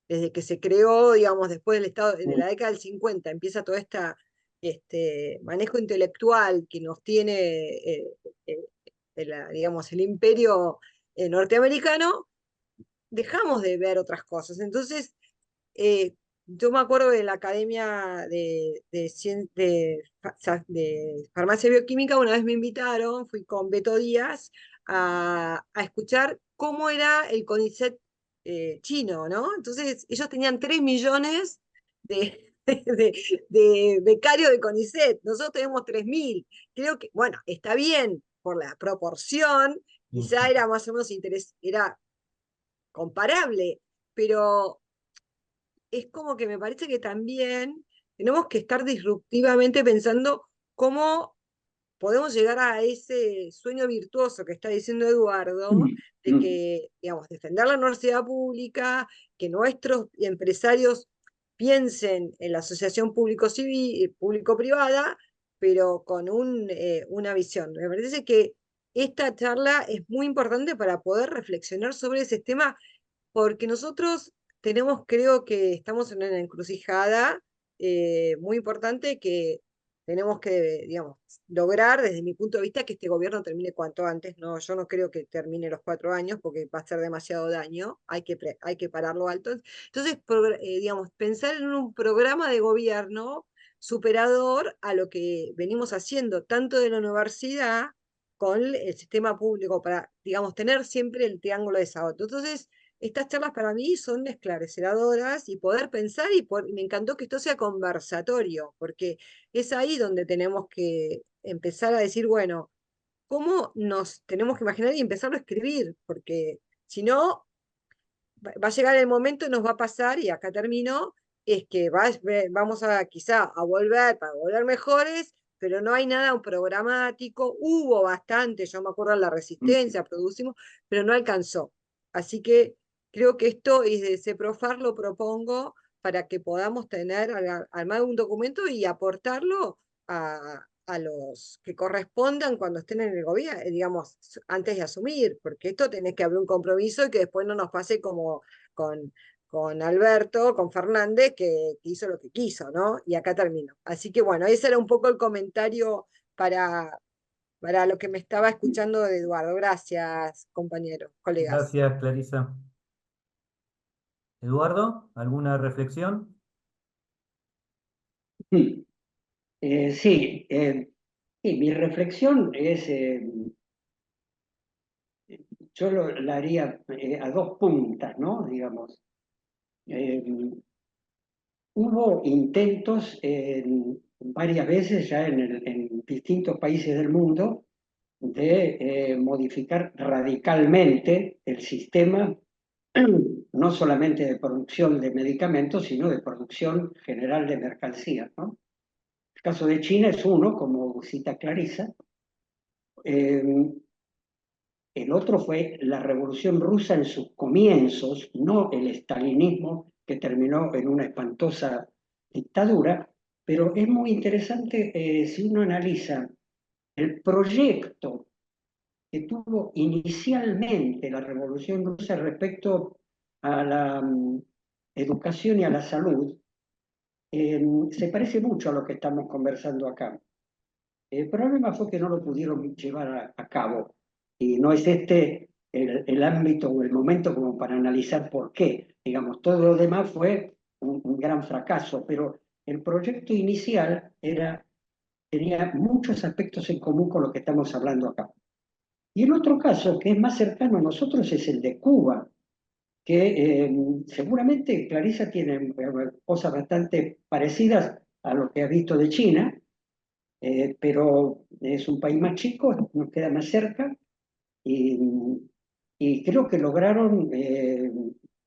desde que se creó, digamos, después del Estado, de la década del 50, empieza todo este manejo intelectual que nos tiene, eh, digamos, el imperio norteamericano, dejamos de ver otras cosas. Entonces, yo me acuerdo de la Academia de Farmacia Bioquímica, una vez me invitaron, fui con Beto Díaz a escuchar cómo era el CONICET chino, ¿no? Entonces, ellos tenían 3 millones de becarios de CONICET, nosotros tenemos 3.000. Creo que, bueno, está bien por la proporción, quizá era más o menos era comparable, pero es como que me parece que también tenemos que estar disruptivamente pensando cómo podemos llegar a ese sueño virtuoso que está diciendo Eduardo, de que, digamos, defender la universidad pública, que nuestros empresarios piensen en la asociación público-civil, público-privada, pero con una visión. Me parece que esta charla es muy importante para poder reflexionar sobre ese tema porque nosotros tenemos, creo que estamos en una encrucijada muy importante que tenemos que, digamos, lograr desde mi punto de vista que este gobierno termine cuanto antes. No, yo no creo que termine los 4 años porque va a ser demasiado daño, hay que pararlo alto. Entonces, digamos, pensar en un programa de gobierno superador a lo que venimos haciendo, tanto de la universidad con el sistema público, para, digamos, tener siempre el triángulo de Sabato. Entonces, estas charlas para mí son esclarecedoras y poder pensar, me encantó que esto sea conversatorio, porque es ahí donde tenemos que empezar a decir, bueno, ¿cómo nos tenemos que imaginar y empezarlo a escribir? Porque si no, va a llegar el momento y nos va a pasar, y acá termino, es que vamos a quizá a volver para volver mejores, pero no hay nada programático, hubo bastante, yo me acuerdo de la resistencia, producimos, pero no alcanzó. Así que creo que esto y desde CEPROFAR lo propongo para que podamos tener, armar un documento y aportarlo a los que correspondan cuando estén en el gobierno, digamos, antes de asumir, porque esto tenés que abrir un compromiso y que después no nos pase como con, con Alberto, con Fernández, que hizo lo que quiso, ¿no? Y acá termino. Así que bueno, ese era un poco el comentario para lo que me estaba escuchando de Eduardo. Gracias, compañeros, colegas. Gracias, Clarisa. Eduardo, ¿alguna reflexión? Sí, sí, sí, mi reflexión es, yo la haría a 2 puntas, ¿no? Digamos. Eh, Hubo intentos varias veces ya en distintos países del mundo de modificar radicalmente el sistema, no solamente de producción de medicamentos, sino de producción general de mercancías, ¿no? El caso de China es uno, como cita Clarisa. Eh, el otro fue la Revolución Rusa en sus comienzos, no el estalinismo que terminó en una espantosa dictadura, pero es muy interesante si uno analiza el proyecto que tuvo inicialmente la Revolución Rusa respecto a la educación y a la salud. Se parece mucho a lo que estamos conversando acá. El problema fue que no lo pudieron llevar a cabo y no es este el ámbito o el momento como para analizar por qué. Digamos, todo lo demás fue un gran fracaso, pero el proyecto inicial tenía muchos aspectos en común con lo que estamos hablando acá. Y el otro caso, que es más cercano a nosotros, es el de Cuba, que seguramente Clarisa tiene cosas bastante parecidas a lo que ha visto de China, pero es un país más chico, nos queda más cerca y, y creo que lograron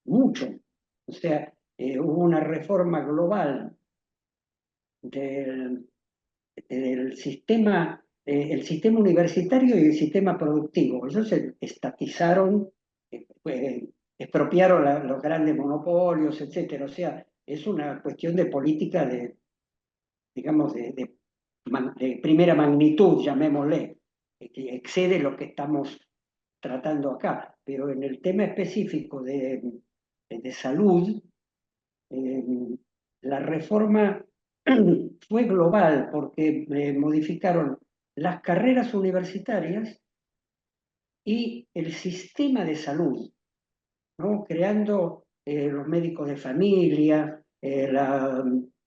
mucho. O sea, hubo una reforma global del, del sistema, el sistema universitario y el sistema productivo. Ellos se estatizaron, expropiaron los grandes monopolios, etcétera. O sea, es una cuestión de política de, digamos, de primera magnitud, llamémosle, que excede lo que estamos tratando acá. Pero en el tema específico de salud, eh, la reforma fue global porque modificaron las carreras universitarias y el sistema de salud, ¿no? Creando los médicos de familia,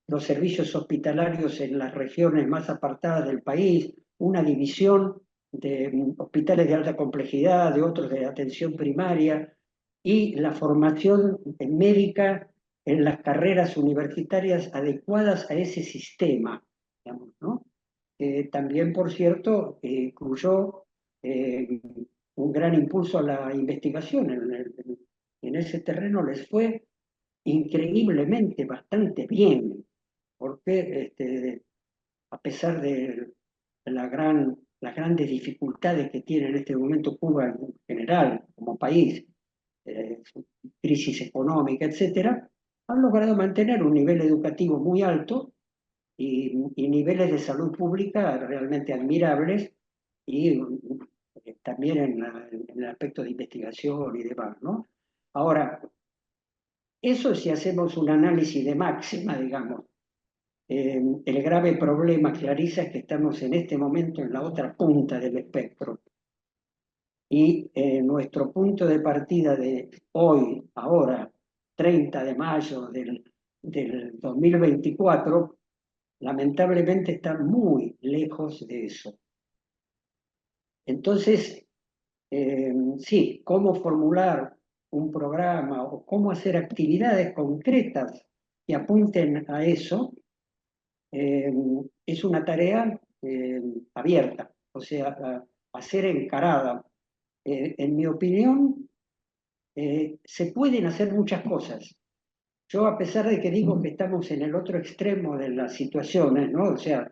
los servicios hospitalarios en las regiones más apartadas del país, una división de hospitales de alta complejidad, de otros de atención primaria, y la formación médica en las carreras universitarias adecuadas a ese sistema, digamos, ¿no? También, por cierto, incluyó un gran impulso a la investigación. En ese terreno les fue increíblemente bastante bien, porque a pesar de las grandes dificultades que tiene en este momento Cuba en general, como país, crisis económica, etcétera, han logrado mantener un nivel educativo muy alto y niveles de salud pública realmente admirables y también en el aspecto de investigación y demás, ¿no? Ahora, eso si hacemos un análisis de máxima, digamos, el grave problema, Clarisa, es que estamos en este momento en la otra punta del espectro. Y nuestro punto de partida de hoy, ahora, 30 de mayo del 2024, lamentablemente está muy lejos de eso. Entonces, sí, cómo formular un programa o cómo hacer actividades concretas que apunten a eso, es una tarea abierta, o sea, a ser encarada. En mi opinión, se pueden hacer muchas cosas. Yo, a pesar de que digo que estamos en el otro extremo de las situaciones, ¿no? O sea,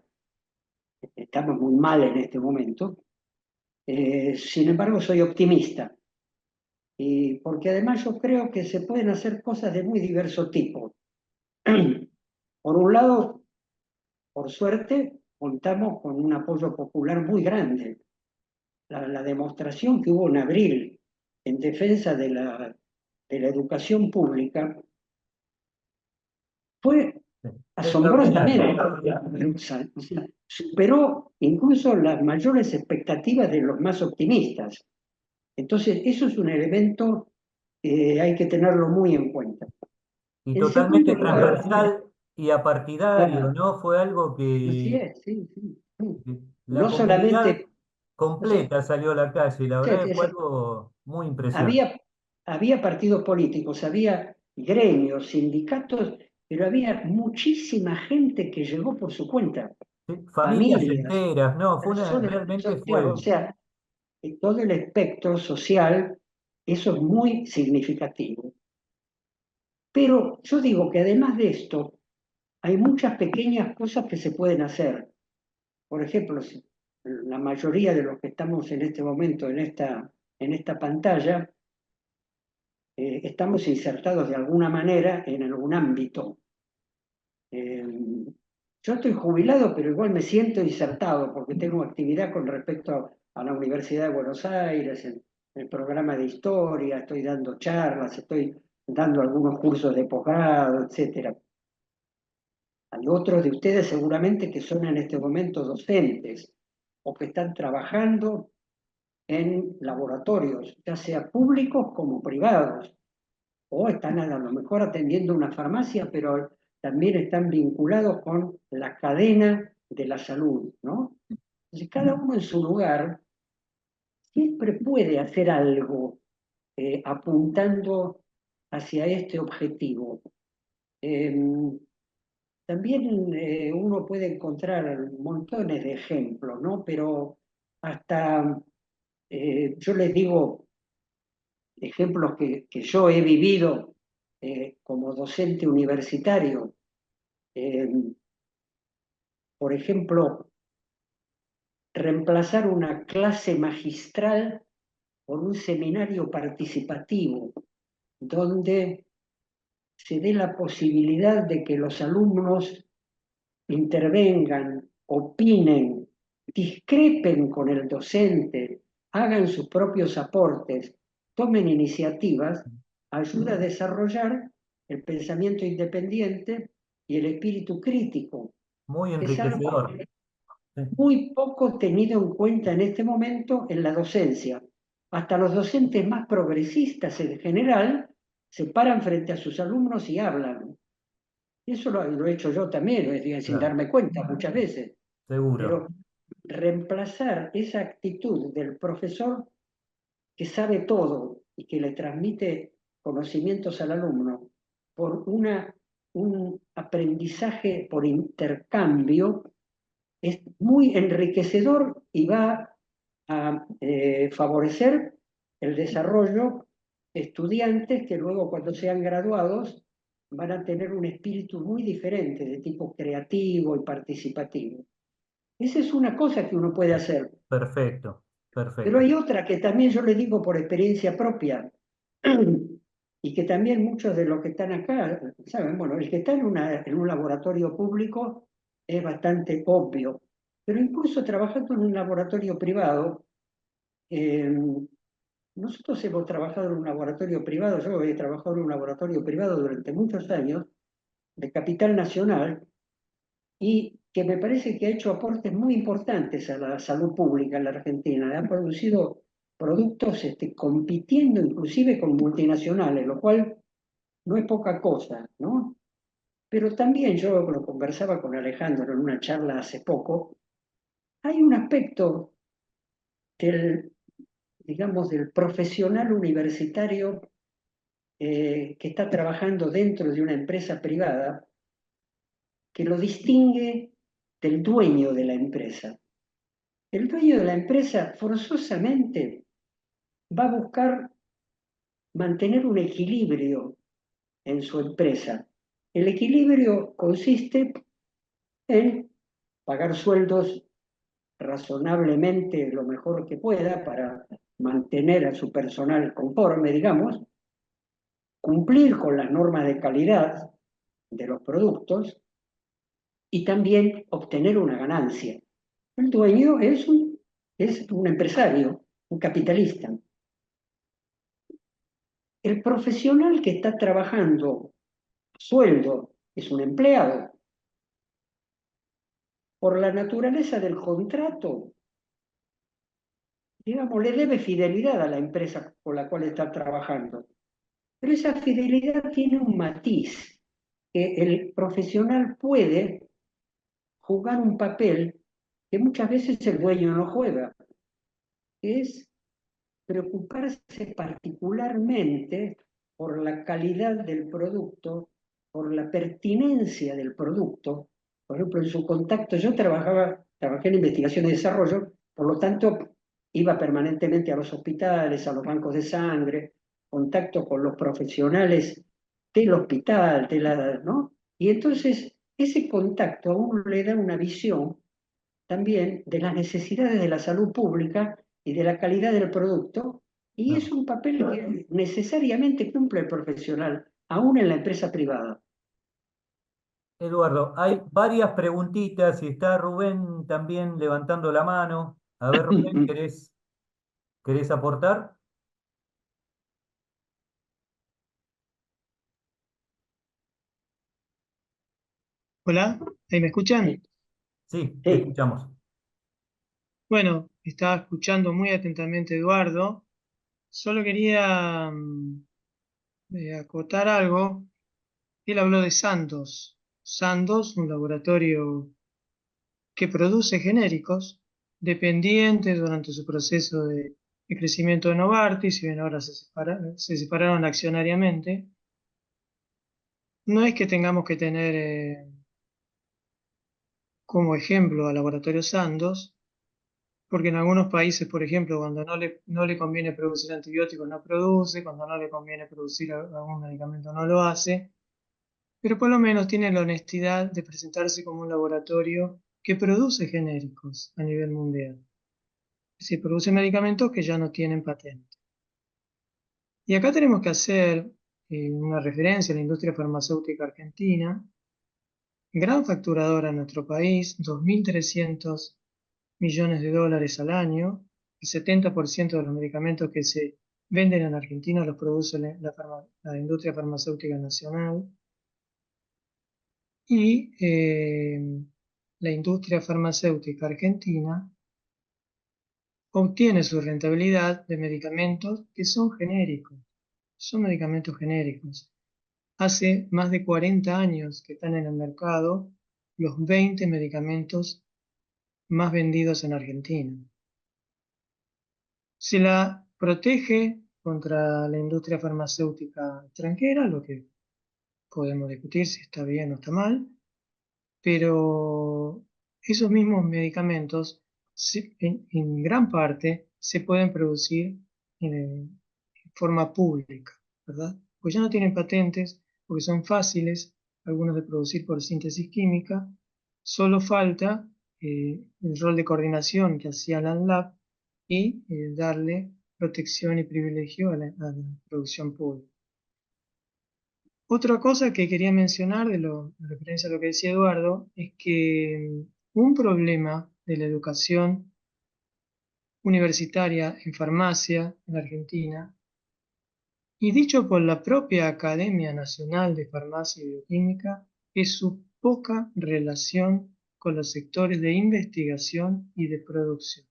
estamos muy mal en este momento, sin embargo, soy optimista. Y porque además yo creo que se pueden hacer cosas de muy diverso tipo. Por un lado, por suerte, contamos con un apoyo popular muy grande. La demostración que hubo en abril en defensa de la educación pública fue asombrosamente, o sea, superó incluso las mayores expectativas de los más optimistas. Entonces, eso es un elemento que hay que tenerlo muy en cuenta. Y En segundo totalmente lugar, transversal y apartidario, claro, ¿no? Fue algo así que es, sí, sí, sí. la No comunidad solamente, o sea, completa salió a la calle, y la verdad que fue es- algo muy impresionante. había partidos políticos, había gremios, sindicatos, pero había muchísima gente que llegó por su cuenta, ¿Sí? Familias familias, enteras, no, personas, realmente o fue. sea, en todo el espectro social, eso es muy significativo. Pero yo digo que además de esto, hay muchas pequeñas cosas que se pueden hacer. Por ejemplo, la mayoría de los que estamos en este momento en esta pantalla, estamos insertados de alguna manera en algún ámbito. Eh, yo estoy jubilado, pero igual me siento insertado porque tengo actividad con respecto a la Universidad de Buenos Aires, en el programa de historia, estoy dando charlas, estoy dando algunos cursos de posgrado, etcétera. Hay otros de ustedes seguramente que son en este momento docentes o que están trabajando en laboratorios, ya sea públicos como privados, o están a lo mejor atendiendo una farmacia, pero también están vinculados con la cadena de la salud, ¿no? Entonces, cada uno en su lugar siempre puede hacer algo apuntando hacia este objetivo. Eh, También uno puede encontrar montones de ejemplos, ¿no? Pero hasta yo les digo ejemplos que yo he vivido como docente universitario, eh, por ejemplo, reemplazar una clase magistral por un seminario participativo, donde se dé la posibilidad de que los alumnos intervengan, opinen, discrepen con el docente, hagan sus propios aportes, tomen iniciativas, ayuda a desarrollar el pensamiento independiente y el espíritu crítico, Muy que es algo enriquecedor. Sí, muy poco tenido en cuenta en este momento en la docencia. Hasta los docentes más progresistas en general se paran frente a sus alumnos y hablan. Eso lo he hecho yo también, es decir, sin claro, darme cuenta muchas veces. seguro. Pero reemplazar esa actitud del profesor que sabe todo y que le transmite conocimientos al alumno por un aprendizaje por intercambio es muy enriquecedor y va a favorecer el desarrollo de estudiantes que luego cuando sean graduados van a tener un espíritu muy diferente de tipo creativo y participativo. Esa es una cosa que uno puede hacer, Perfecto, pero perfecto. hay otra que también yo le digo por experiencia propia y que también muchos de los que están acá saben, bueno, el que está en un laboratorio público es bastante obvio, pero incluso trabajando en un laboratorio privado, eh, nosotros hemos trabajado en un laboratorio privado, yo he trabajado en un laboratorio privado durante muchos años, de capital nacional, y que me parece que ha hecho aportes muy importantes a la salud pública en la Argentina. Ha producido productos compitiendo inclusive con multinacionales, lo cual no es poca cosa, ¿no? Pero también yo lo conversaba con Alejandro en una charla hace poco, hay un aspecto del, digamos, del profesional universitario que está trabajando dentro de una empresa privada que lo distingue del dueño de la empresa. El dueño de la empresa forzosamente va a buscar mantener un equilibrio en su empresa. El equilibrio consiste en pagar sueldos razonablemente lo mejor que pueda para mantener a su personal conforme, digamos, cumplir con las normas de calidad de los productos y también obtener una ganancia. El dueño es un empresario, un capitalista. El profesional que está trabajando a sueldo es un empleado. Por la naturaleza del contrato, digamos, le debe fidelidad a la empresa con la cual está trabajando. Pero esa fidelidad tiene un matiz, que el profesional puede jugar un papel que muchas veces el dueño no juega, que es preocuparse particularmente por la calidad del producto, por la pertinencia del producto. Por ejemplo, en su contacto, trabajé en investigación y desarrollo, por lo tanto, iba permanentemente a los hospitales, a los bancos de sangre, contacto con los profesionales del hospital, ¿no? Y entonces, ese contacto a uno le da una visión también de las necesidades de la salud pública y de la calidad del producto, y es Claro. un papel que necesariamente cumple el profesional, aún en la empresa privada. Eduardo, hay varias preguntitas y está Rubén también levantando la mano. A ver, Rubén, ¿querés aportar? Hola, ¿ahí me escuchan? Sí, Sí, te sí. escuchamos. Bueno, estaba escuchando muy atentamente a Eduardo. Solo quería acotar algo. Él habló de Sandoz. Sandoz, un laboratorio que produce genéricos dependientes durante su proceso de crecimiento de Novartis, si bien ahora se separaron accionariamente. No es que tengamos que tener como ejemplo al laboratorio Sandoz, porque en algunos países, por ejemplo, cuando no le conviene producir antibióticos, no produce, cuando no le conviene producir algún medicamento, no lo hace, pero por lo menos tiene la honestidad de presentarse como un laboratorio que produce genéricos a nivel mundial. Es decir, produce medicamentos que ya no tienen patente. Y acá tenemos que hacer una referencia a la industria farmacéutica argentina, gran facturadora en nuestro país, 2.300 millones de dólares al año. El 70% de los medicamentos que se venden en Argentina los produce la industria farmacéutica nacional. Y la industria farmacéutica argentina obtiene su rentabilidad de medicamentos que son genéricos. Son medicamentos genéricos. Hace más de 40 años que están en el mercado los 20 medicamentos más vendidos en Argentina. Se la protege contra la industria farmacéutica extranjera, lo que podemos discutir si está bien o está mal, pero esos mismos medicamentos en gran parte se pueden producir en forma pública, ¿verdad? Pues ya no tienen patentes, porque son fáciles, algunos de producir por síntesis química, solo falta el rol de coordinación que hacía la ANLAB y darle protección y privilegio a la producción pública. Otra cosa que quería mencionar, en referencia a lo que decía Eduardo, es que un problema de la educación universitaria en farmacia en Argentina, y dicho por la propia Academia Nacional de Farmacia y Bioquímica, es su poca relación con los sectores de investigación y de producción.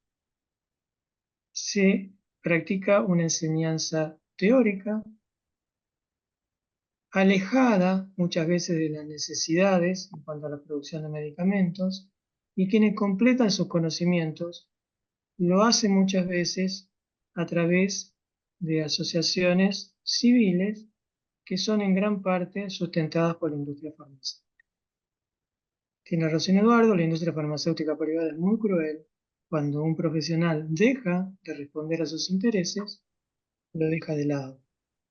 Se practica una enseñanza teórica, alejada muchas veces de las necesidades en cuanto a la producción de medicamentos, y quienes completan sus conocimientos lo hacen muchas veces a través de asociaciones civiles que son en gran parte sustentadas por la industria farmacéutica. Tiene razón Eduardo, la industria farmacéutica privada es muy cruel. Cuando un profesional deja de responder a sus intereses, lo deja de lado.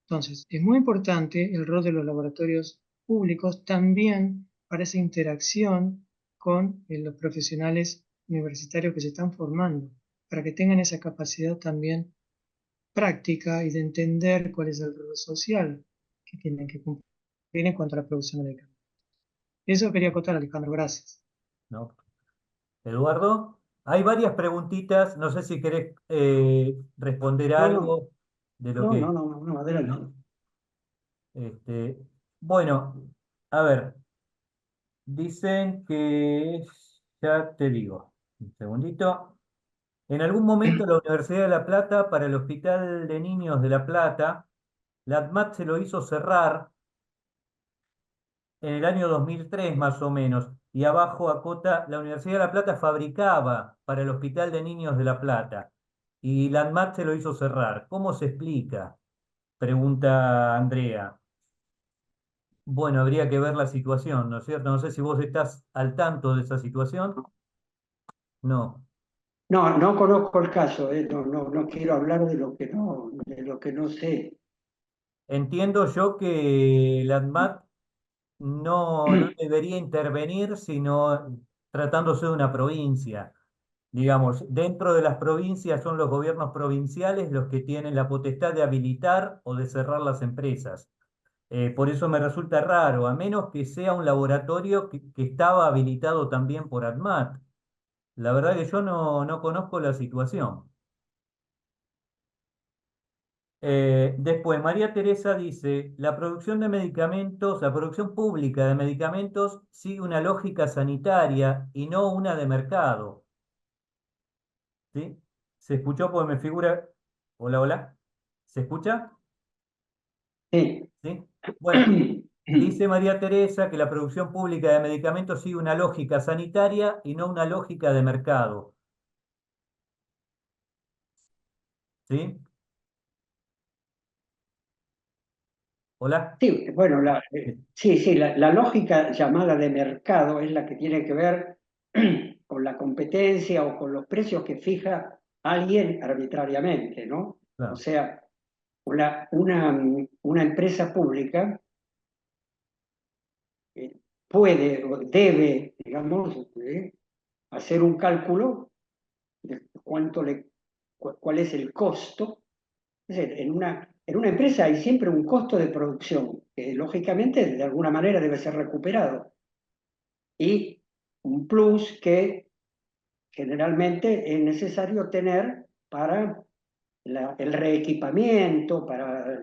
Entonces, es muy importante el rol de los laboratorios públicos también para esa interacción con los profesionales universitarios que se están formando, para que tengan esa capacidad también práctica y de entender cuál es el rol social que tienen que cumplir en cuanto a la producción de medicamentos. Eso quería acotar, Alejandro, gracias. ¿No? Eduardo, hay varias preguntitas, no sé si querés responder No, algo de lo que... no, adelante. ¿no? Bueno, a ver, dicen que, ya te digo, un segundito. En algún momento la Universidad de La Plata, para el Hospital de Niños de La Plata, la ADMAT se lo hizo cerrar en el año 2003 más o menos, y abajo acota, la Universidad de La Plata fabricaba para el Hospital de Niños de La Plata, y la ADMAT se lo hizo cerrar. ¿Cómo se explica? Pregunta Andrea. Bueno, habría que ver la situación, ¿no es cierto? No sé si vos estás al tanto de esa situación. No. No, no conozco el caso, no quiero hablar de lo que no sé. Entiendo yo que la ANMAT no debería intervenir, sino tratándose de una provincia. Digamos, dentro de las provincias son los gobiernos provinciales los que tienen la potestad de habilitar o de cerrar las empresas. Por eso me resulta raro, a menos que sea un laboratorio que estaba habilitado también por ANMAT. La verdad que yo no conozco la situación. Después, María Teresa dice, la producción de medicamentos, la producción pública de medicamentos sigue una lógica sanitaria y no una de mercado. ¿Sí? ¿Se escuchó? Pues me figura... Hola, hola. ¿Se escucha? Sí. ¿Sí? Bueno, dice María Teresa que la producción pública de medicamentos sigue una lógica sanitaria y no una lógica de mercado. ¿Sí? Hola. Sí, bueno, sí, la lógica llamada de mercado es la que tiene que ver con la competencia o con los precios que fija alguien arbitrariamente, ¿no? O Claro, sea, una empresa pública puede o debe, digamos, hacer un cálculo de cuál es el costo. Es decir, en una empresa hay siempre un costo de producción, que lógicamente de alguna manera debe ser recuperado, y un plus que generalmente es necesario tener para el reequipamiento,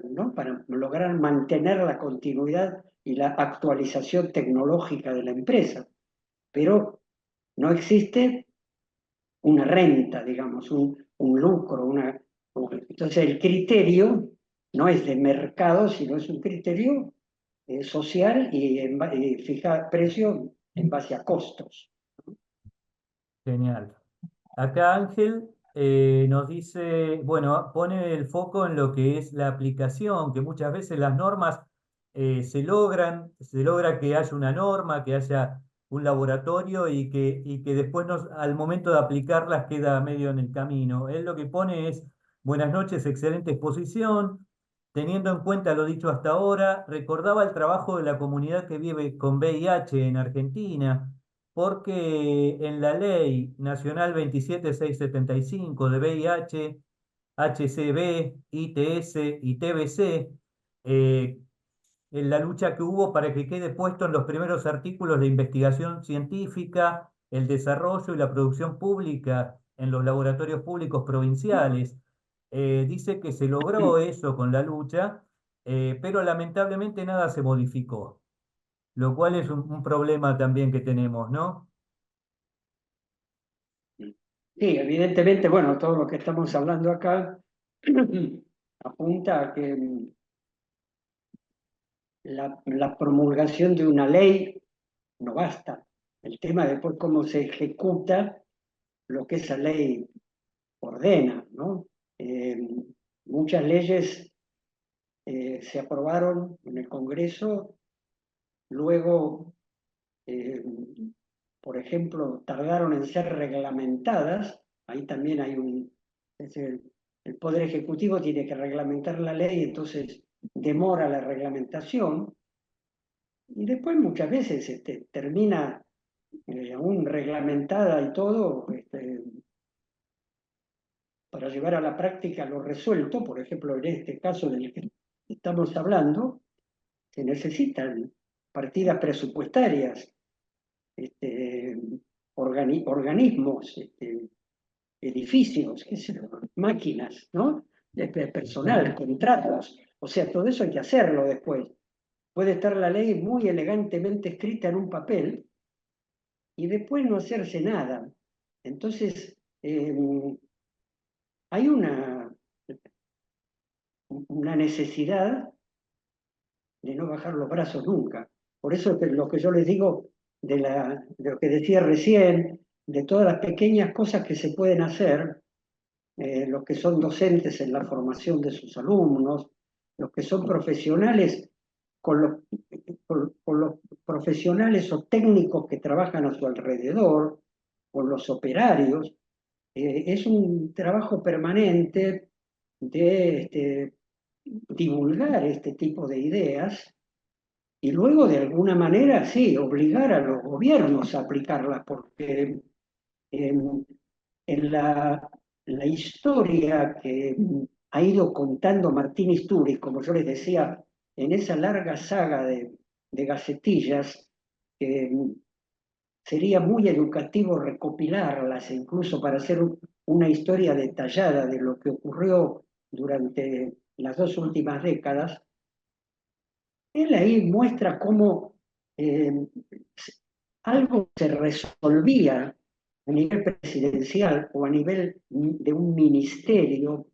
¿no? Para lograr mantener la continuidad y la actualización tecnológica de la empresa. Pero no existe una renta, digamos, un lucro. Entonces el criterio no es de mercado, sino es un criterio social y fija precio en base a costos. genial. Acá Ángel nos dice, bueno, pone el foco en lo que es la aplicación, que muchas veces las normas se logra que haya una norma, que haya un laboratorio y que después al momento de aplicarlas queda medio en el camino. Él lo que pone es, buenas noches, excelente exposición. Teniendo en cuenta lo dicho hasta ahora, recordaba el trabajo de la comunidad que vive con VIH en Argentina porque en la Ley Nacional 27675 de VIH, HCV, ITS y TBC, en la lucha que hubo para que quede puesto en los primeros artículos de investigación científica, el desarrollo y la producción pública en los laboratorios públicos provinciales. Dice que se logró eso con la lucha, pero lamentablemente nada se modificó, lo cual es un problema también que tenemos, ¿no? Sí, evidentemente, bueno, todo lo que estamos hablando acá apunta a que la promulgación de una ley no basta. El tema después cómo se ejecuta lo que esa ley ordena, ¿no? Muchas leyes se aprobaron en el Congreso, luego, por ejemplo, tardaron en ser reglamentadas. Ahí también hay es el Poder Ejecutivo tiene que reglamentar la ley, entonces demora la reglamentación, y después muchas veces termina aún reglamentada y todo, para llevar a la práctica lo resuelto. Por ejemplo, en este caso del que estamos hablando, se necesitan partidas presupuestarias, organismos, edificios, qué sé yo, máquinas, ¿no? Personal, contratos. O sea, todo eso hay que hacerlo después. Puede estar la ley muy elegantemente escrita en un papel y después no hacerse nada. Entonces, hay una necesidad de no bajar los brazos nunca. Por eso es lo que yo les digo de lo que decía recién, de todas las pequeñas cosas que se pueden hacer, los que son docentes en la formación de sus alumnos, los que son profesionales con los profesionales o técnicos que trabajan a su alrededor, con los operarios. Es un trabajo permanente de divulgar este tipo de ideas y luego de alguna manera, sí, obligar a los gobiernos a aplicarlas, porque en la historia que ha ido contando Martín Istúriz, como yo les decía, en esa larga saga de gacetillas, sería muy educativo recopilarlas, incluso para hacer una historia detallada de lo que ocurrió durante las 2 últimas décadas. Él ahí muestra cómo algo se resolvía a nivel presidencial o a nivel de un ministerio,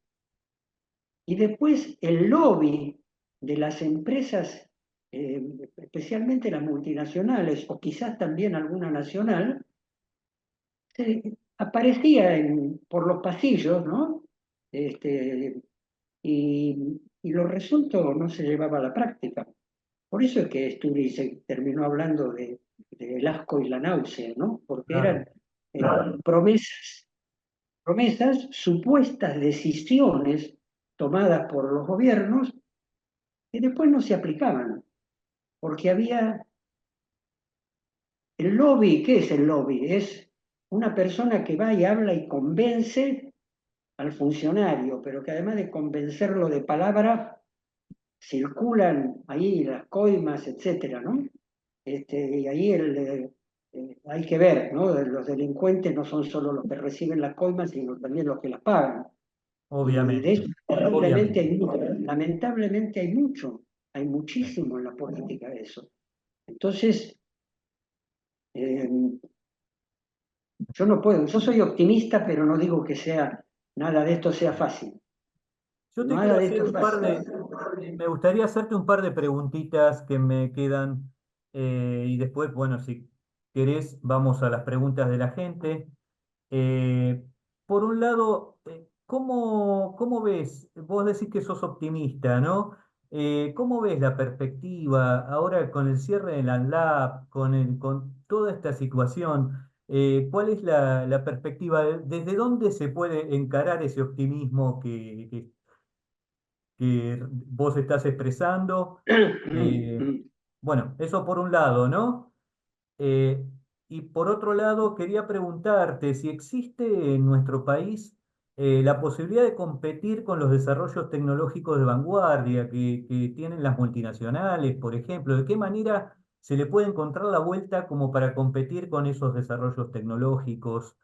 y después el lobby de las empresas, especialmente las multinacionales o quizás también alguna nacional, aparecía por los pasillos, ¿no? Y lo resuelto no se llevaba a la práctica. Por eso es que Sturi se terminó hablando del asco y la náusea, ¿no? Porque Claro. promesas, supuestas decisiones tomadas por los gobiernos que después no se aplicaban, porque había el lobby. ¿Qué es el lobby? Es una persona que va y habla y convence al funcionario, pero que además de convencerlo de palabra, circulan ahí las coimas, etcétera, ¿no? Y ahí hay que ver, ¿no? Los delincuentes no son solo los que reciben las coimas, sino también los que las pagan. Y de eso, obviamente. lamentablemente hay muchísimo en la política de eso. Entonces, yo no puedo, yo soy optimista, pero no digo que nada de esto sea fácil. Yo te quiero Nada de hacer esto es un par fácil. me gustaría hacerte un par de preguntitas que me quedan y después, bueno, si querés, vamos a las preguntas de la gente. Eh, por un lado, ¿cómo ves? Vos decís que sos optimista, ¿no? ¿Cómo ves la perspectiva ahora con el cierre del ANLAB, con toda esta situación? ¿Cuál es la perspectiva? ¿Desde dónde se puede encarar ese optimismo que vos estás expresando? Eh, bueno, eso por un lado, ¿no? Eh, y por otro lado, quería preguntarte si existe en nuestro país la posibilidad de competir con los desarrollos tecnológicos de vanguardia que tienen las multinacionales, por ejemplo. ¿De qué manera se le puede encontrar la vuelta como para competir con esos desarrollos tecnológicos?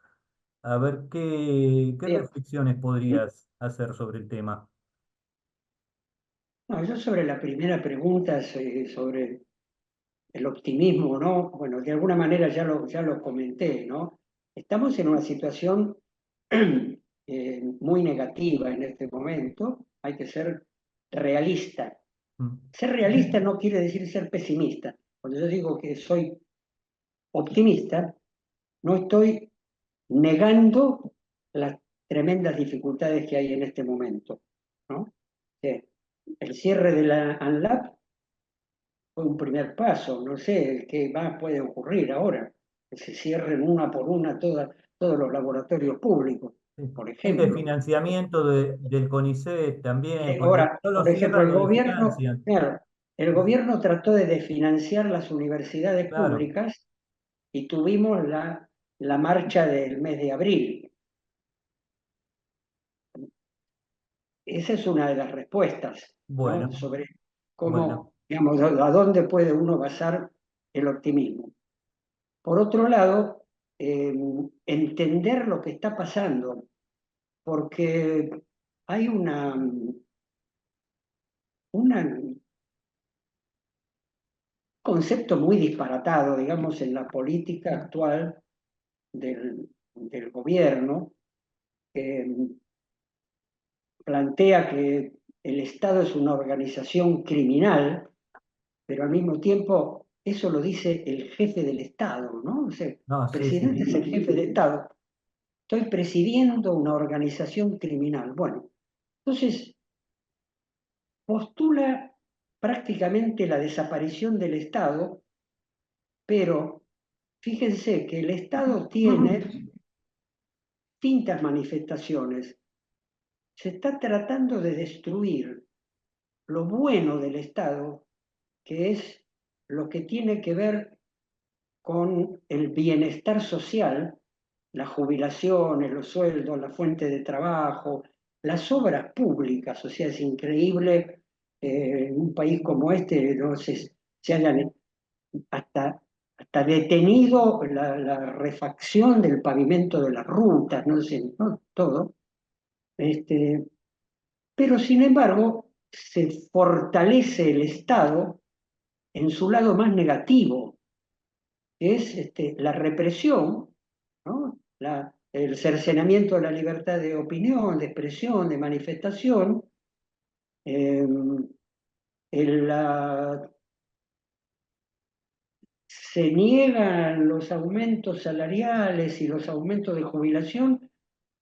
A ver, ¿qué Bien. reflexiones podrías hacer sobre el tema? No, yo sobre la primera pregunta, sobre el optimismo, ¿no? Bueno, de alguna manera ya lo comenté, ¿no? Estamos en una situación muy negativa en este momento. Hay que ser realista. Mm. Ser realista no quiere decir ser pesimista. Cuando yo digo que soy optimista, no estoy negando las tremendas dificultades que hay en este momento, ¿no? Que el cierre de la ANLAB fue un primer paso, no sé qué más puede ocurrir ahora, que se cierren una por una todos los laboratorios públicos, Sí. por El de ejemplo. financiamiento del CONICET también, porque si Ahora, no lo por ejemplo, cierran, lo desfinancian. claro, el gobierno trató de desfinanciar las universidades Claro, públicas y tuvimos la marcha del mes de abril. Esa es una de las respuestas, ¿no? bueno, Sobre bueno, cómo, digamos, a dónde puede uno basar el optimismo. Por otro lado, entender lo que está pasando, porque hay un concepto muy disparatado, digamos, en la política actual del gobierno, que plantea que el Estado es una organización criminal, pero al mismo tiempo eso lo dice el jefe del Estado, ¿no? O sea, el no, sí, sí, presidente es el jefe de Estado. Estoy presidiendo una organización criminal. Bueno, entonces postula prácticamente la desaparición del Estado, pero fíjense que el Estado tiene distintas manifestaciones. Se está tratando de destruir lo bueno del Estado, que es lo que tiene que ver con el bienestar social, las jubilaciones, los sueldos, la fuente de trabajo, las obras públicas. O sea, es increíble en un país como este no se hayan hasta, hasta detenido la refacción del pavimento de las rutas, no sé, ¿no? Todo. Pero sin embargo, se fortalece el Estado en su lado más negativo, que es la represión, ¿no? El cercenamiento de la libertad de opinión, de expresión, de manifestación, eh, se niegan los aumentos salariales y los aumentos de jubilación,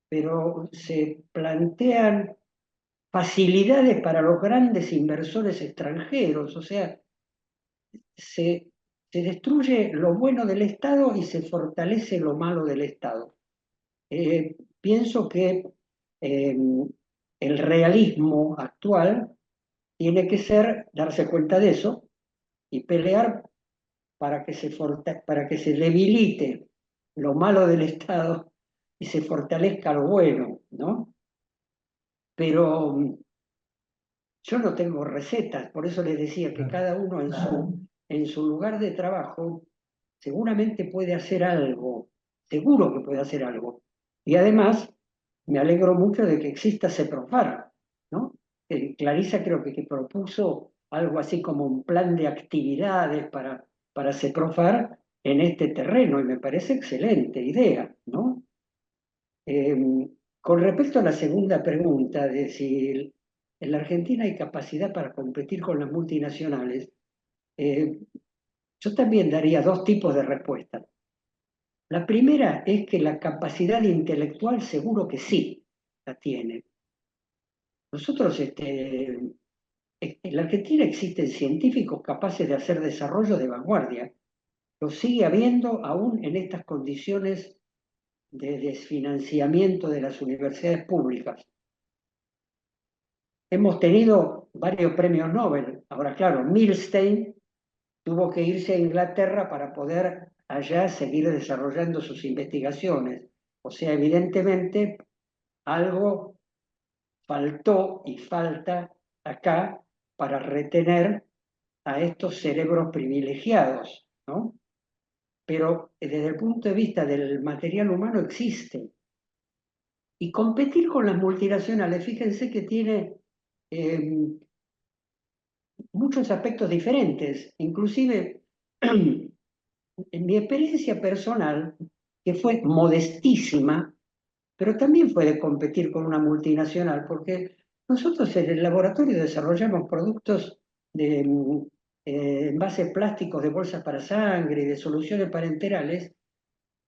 pero se plantean facilidades para los grandes inversores extranjeros. O sea, se, se destruye lo bueno del Estado y se fortalece lo malo del Estado. Pienso que el realismo actual tiene que ser darse cuenta de eso y pelear para que para que se debilite lo malo del Estado y se fortalezca lo bueno, ¿no? Pero yo no tengo recetas, por eso les decía que cada uno en su lugar de trabajo seguramente puede hacer algo, seguro que puede hacer algo. Y además, me alegro mucho de que exista CEPROFAR, ¿no? Clarisa creo que propuso algo así como un plan de actividades para CEPROFAR en este terreno, y me parece excelente idea, ¿no? Con respecto a la segunda pregunta de si en la Argentina hay capacidad para competir con las multinacionales, yo también daría dos tipos de respuestas. La primera es que la capacidad intelectual seguro que sí la tiene. Nosotros, en la Argentina existen científicos capaces de hacer desarrollo de vanguardia. Lo sigue habiendo aún en estas condiciones de desfinanciamiento de las universidades públicas. Hemos tenido varios premios Nobel. Ahora, claro, Milstein tuvo que irse a Inglaterra para poder allá seguir desarrollando sus investigaciones. O sea, evidentemente algo faltó y falta acá para retener a estos cerebros privilegiados, ¿no? Pero desde el punto de vista del material humano existe. Y competir con las multinacionales, fíjense que tiene muchos aspectos diferentes, inclusive en mi experiencia personal, que fue modestísima, pero también fue de competir con una multinacional, porque nosotros en el laboratorio desarrollamos productos de envases plásticos de bolsas para sangre y de soluciones parenterales,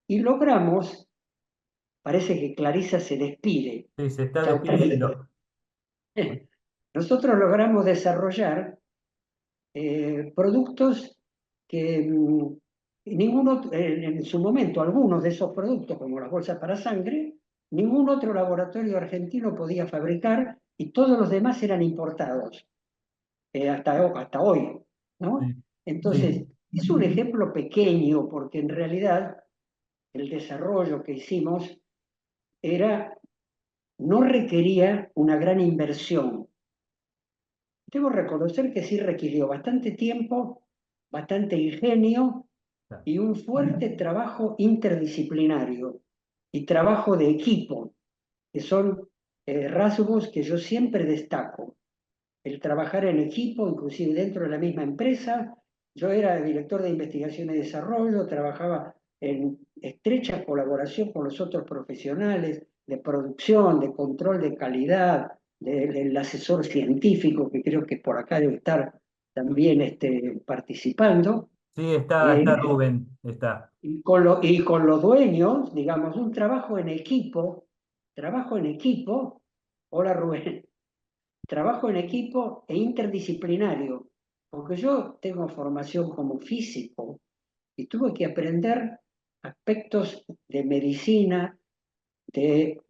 y logramos, parece que Clarisa se despide. Sí, se está Chau, Clarisa. despidiendo. Nosotros logramos desarrollar productos que en su momento, algunos de esos productos, como las bolsas para sangre, ningún otro laboratorio argentino podía fabricar y todos los demás eran importados, hasta hoy, ¿no? Sí, Entonces, sí, es un ejemplo pequeño porque en realidad el desarrollo que hicimos no requería una gran inversión. Debo reconocer que sí requirió bastante tiempo, bastante ingenio claro. y un fuerte trabajo interdisciplinario y trabajo de equipo, que son rasgos que yo siempre destaco. El trabajar en equipo, inclusive dentro de la misma empresa. Yo era director de investigación y desarrollo, trabajaba en estrecha colaboración con los otros profesionales de producción, de control de calidad, del asesor científico, que creo que por acá debe estar también participando. Sí, está, Eh, está Rubén, está. y con los dueños, digamos, un trabajo en equipo, hola Rubén, trabajo en equipo e interdisciplinario, porque yo tengo formación como físico y tuve que aprender aspectos de medicina, de,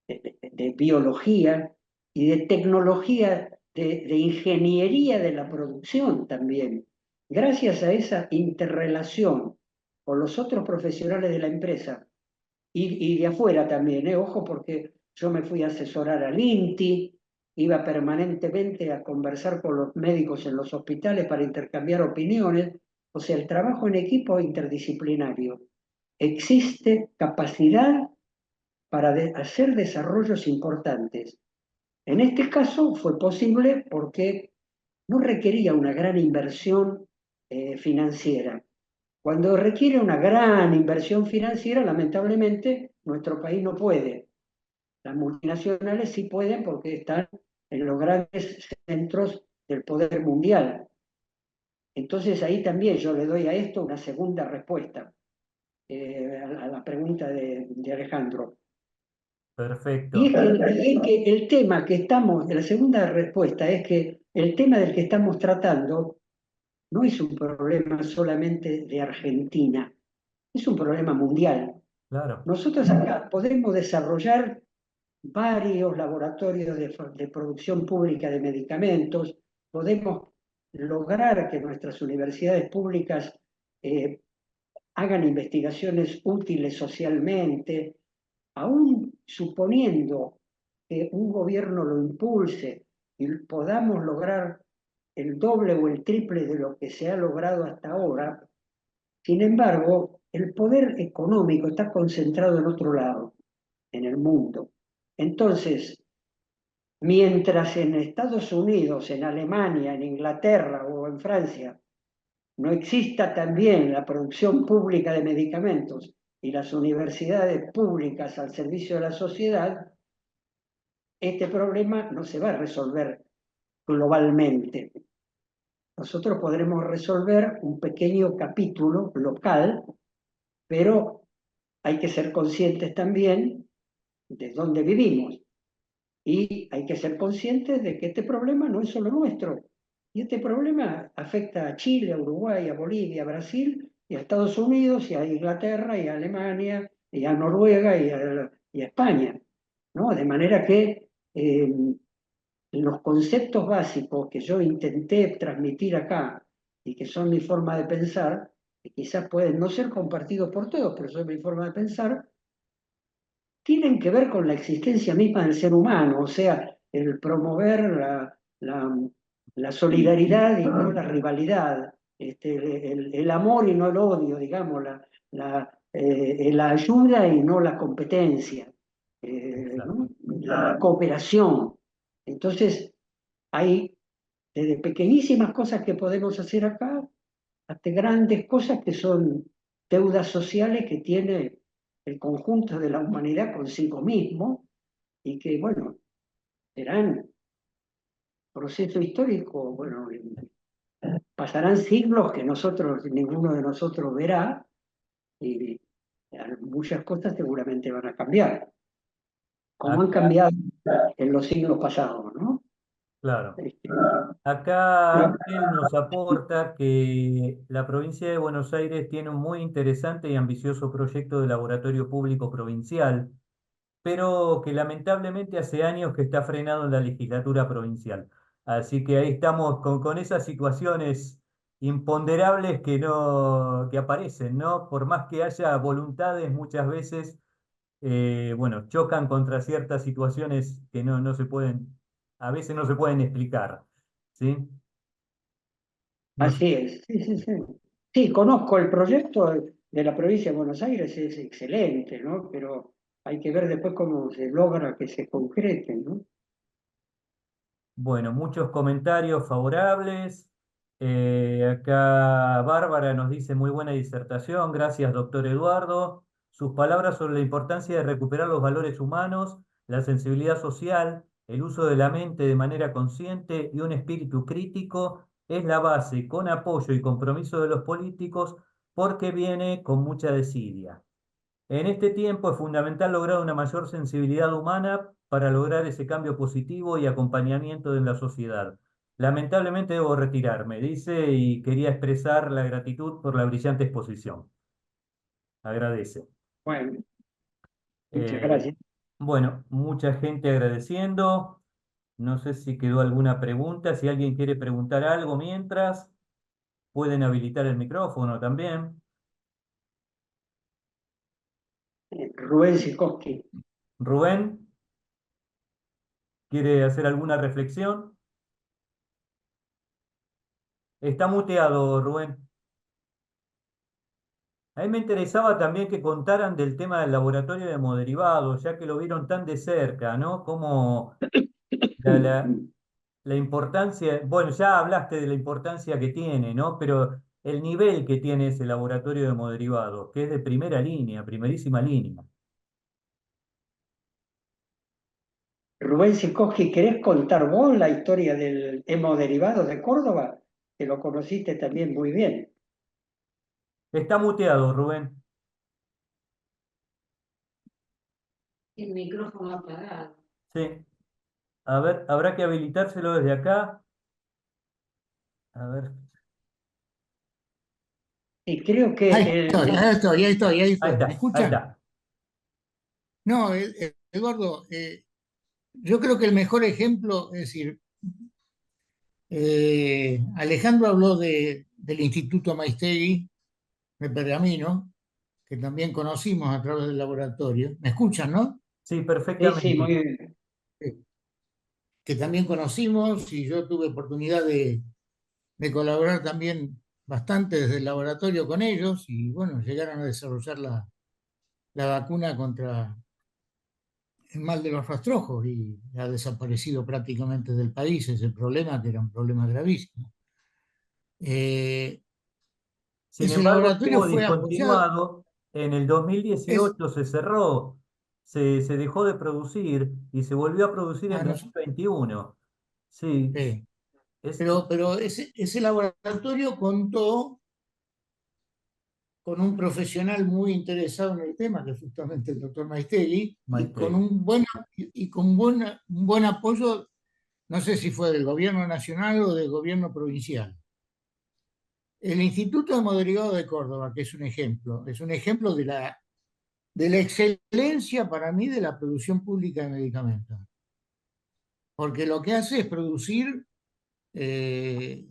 de biología y de tecnología, de ingeniería de la producción también. Gracias a esa interrelación con los otros profesionales de la empresa y de afuera también, ojo, porque yo me fui a asesorar al INTI, iba permanentemente a conversar con los médicos en los hospitales para intercambiar opiniones, o sea, el trabajo en equipo interdisciplinario. Existe capacidad para hacer desarrollos importantes. En este caso fue posible porque no requería una gran inversión financiera. Cuando requiere una gran inversión financiera, lamentablemente, nuestro país no puede. Las multinacionales sí pueden porque están en los grandes centros del poder mundial. Entonces ahí también yo le doy a esto una segunda respuesta a la pregunta de Alejandro. Perfecto. Y es que el tema que estamos, la segunda respuesta es que el tema del que estamos tratando no es un problema solamente de Argentina, es un problema mundial. Claro, Nosotros acá podemos desarrollar varios laboratorios de producción pública de medicamentos, podemos lograr que nuestras universidades públicas hagan investigaciones útiles socialmente, aún suponiendo que un gobierno lo impulse y podamos lograr el doble o el triple de lo que se ha logrado hasta ahora. Sin embargo, el poder económico está concentrado en otro lado, en el mundo. Entonces, mientras en Estados Unidos, en Alemania, en Inglaterra o en Francia no exista también la producción pública de medicamentos y las universidades públicas al servicio de la sociedad, este problema no se va a resolver globalmente. Nosotros podremos resolver un pequeño capítulo local, pero hay que ser conscientes también de dónde vivimos. Y hay que ser conscientes de que este problema no es solo nuestro. Y este problema afecta a Chile, a Uruguay, a Bolivia, a Brasil, y a Estados Unidos, y a Inglaterra, y a Alemania, y a Noruega, y a España, ¿no? De manera que los conceptos básicos que yo intenté transmitir acá, y que son mi forma de pensar, que quizás pueden no ser compartidos por todos, pero son mi forma de pensar, tienen que ver con la existencia misma del ser humano, o sea, el promover la solidaridad y no la rivalidad, el amor y no el odio, digamos, la ayuda y no la competencia, exacto. ¿no? La cooperación. Entonces, hay desde pequeñísimas cosas que podemos hacer acá hasta grandes cosas que son deudas sociales que tiene el conjunto de la humanidad consigo mismo y que, bueno, serán proceso histórico, bueno, pasarán siglos que ninguno de nosotros verá y muchas cosas seguramente van a cambiar, como han Acá, cambiado en los siglos pasados, ¿no? claro. Este, Acá pero Ángel nos aporta que la provincia de Buenos Aires tiene un muy interesante y ambicioso proyecto de laboratorio público provincial, pero que lamentablemente hace años que está frenado en la legislatura provincial. Así que ahí estamos con esas situaciones imponderables que no, que aparecen, ¿no? Por más que haya voluntades, muchas veces, bueno, chocan contra ciertas situaciones que no se pueden, a veces no se pueden explicar, ¿sí? No sé. así es, sí, sí, sí. Sí, conozco el proyecto de la provincia de Buenos Aires, es excelente, ¿no? Pero hay que ver después cómo se logra que se concrete, ¿no? Bueno, muchos comentarios favorables. Acá Bárbara nos dice muy buena disertación. Gracias, doctor Eduardo. Sus palabras sobre la importancia de recuperar los valores humanos, la sensibilidad social, el uso de la mente de manera consciente y un espíritu crítico es la base, con apoyo y compromiso de los políticos, porque viene con mucha desidia. En este tiempo es fundamental lograr una mayor sensibilidad humana para lograr ese cambio positivo y acompañamiento en la sociedad. Lamentablemente debo retirarme, dice, y quería expresar la gratitud por la brillante exposición. Agradece. Bueno, muchas Eh, gracias. bueno, mucha gente agradeciendo. No sé si quedó alguna pregunta. Si alguien quiere preguntar algo mientras, pueden habilitar el micrófono también. Rubén Sikowski. Rubén, ¿quiere hacer alguna reflexión? Está muteado, Rubén. A mí me interesaba también que contaran del tema del laboratorio de hemoderivados, ya que lo vieron tan de cerca, ¿no? Como la, la- la importancia, bueno, ya hablaste de la importancia que tiene, ¿no? Pero el nivel que tiene ese laboratorio de hemoderivados, que es de primera línea, primerísima línea. Rubén Sikowski, ¿querés contar vos la historia del hemoderivado de Córdoba? Que lo conociste también muy bien. Está muteado, Rubén. El micrófono apagado. Sí. A ver, habrá que habilitárselo desde acá. A ver. Y creo que Ahí estoy, ahí estoy, ahí estoy, ahí Ahí estoy. ¿Me está, ahí escuchan? está. No, Eduardo, yo creo que el mejor ejemplo, es decir, Alejandro habló del Instituto Maistegui de Pergamino, que también conocimos a través del laboratorio. ¿Me escuchan, no? Sí, sí, sí, muy perfectamente. bien. Que también conocimos y yo tuve oportunidad de colaborar también bastante desde el laboratorio con ellos y bueno, llegaron a desarrollar la vacuna contra el mal de los rastrojos y ha desaparecido prácticamente del país ese problema, que era un problema gravísimo. Eh, Sin Ese embargo, laboratorio estuvo fue apoyado. discontinuado. En el 2018 se cerró, se dejó de producir y se volvió a producir en Ah, no, 2021. Sí, sí. es Pero ese laboratorio contó con un profesional muy interesado en el tema, que es justamente el doctor Maistegui, y con Maite. un buen apoyo, no sé si fue del gobierno nacional o del gobierno provincial. El Instituto Hemoderivado de Córdoba, que es un ejemplo de la excelencia para mí de la producción pública de medicamentos, porque lo que hace es producir eh,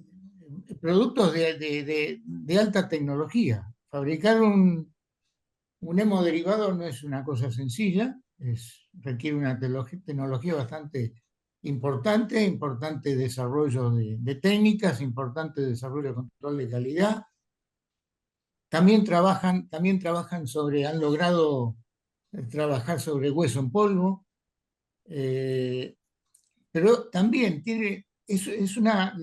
productos de alta tecnología. Fabricar un hemoderivado no es una cosa sencilla, requiere una tecnología bastante importante, importante desarrollo de técnicas, importante desarrollo de control de calidad. También trabajan han logrado trabajar sobre hueso en polvo, eh, pero también es una,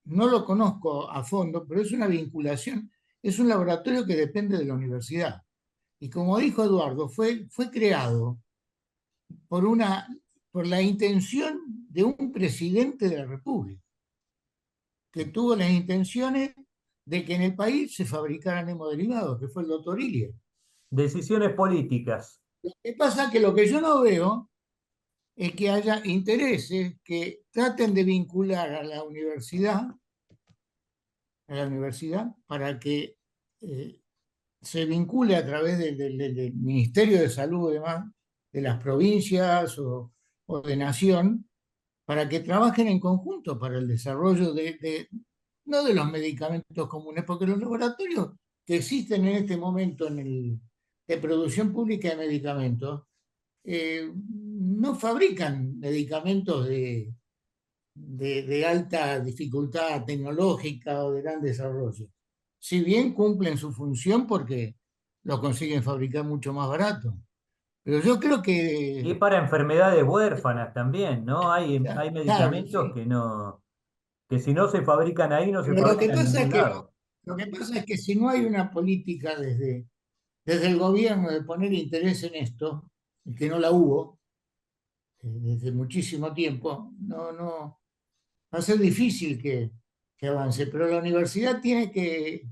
no lo conozco a fondo, pero es una vinculación, es un laboratorio que depende de la universidad. Y como dijo Eduardo, fue creado por, una, por la intención de un presidente de la República, que tuvo las intenciones de que en el país se fabricaran hemoderivados, que fue el doctor Ilia. Decisiones políticas. Lo que pasa es que lo que yo no veo es que haya intereses que traten de vincular a la universidad para que se vincule a través del Ministerio de Salud, además, de las provincias o de nación, para que trabajen en conjunto para el desarrollo no de los medicamentos comunes, porque los laboratorios que existen en este momento de producción pública de medicamentos no fabrican medicamentos de alta dificultad tecnológica o de gran desarrollo. Si bien cumplen su función porque lo consiguen fabricar mucho más barato. Pero yo creo Y que, para enfermedades huérfanas también, ¿no? Hay claro, medicamentos sí. que si no se fabrican ahí, no se Pero lo que fabrican en pasa es ningún que, lado. lo que pasa es que si no hay una política desde el gobierno de poner interés en esto, y que no la hubo desde muchísimo tiempo, no, va a ser difícil que avance. Pero la universidad tiene que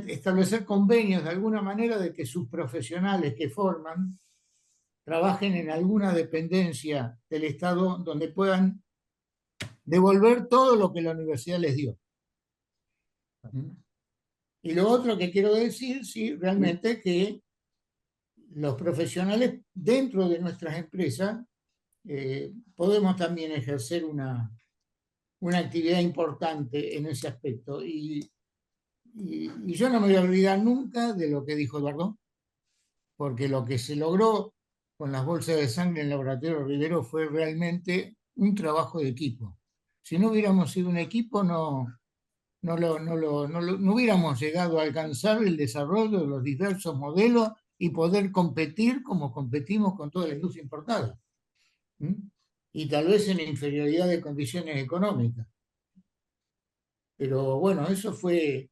establecer convenios de alguna manera de que sus profesionales que forman trabajen en alguna dependencia del Estado donde puedan devolver todo lo que la universidad les dio. ¿Mm? Y lo otro que quiero decir, sí, realmente que los profesionales dentro de nuestras empresas podemos también ejercer una actividad importante en ese aspecto. Y yo no me voy a olvidar nunca de lo que dijo Eduardo, porque lo que se logró con las bolsas de sangre en el laboratorio Rivero fue realmente un trabajo de equipo. Si no hubiéramos sido un equipo, no hubiéramos llegado a alcanzar el desarrollo de los diversos modelos y poder competir como competimos con toda la industria importada. ¿Mm? Y tal vez en inferioridad de condiciones económicas. Pero bueno, eso fue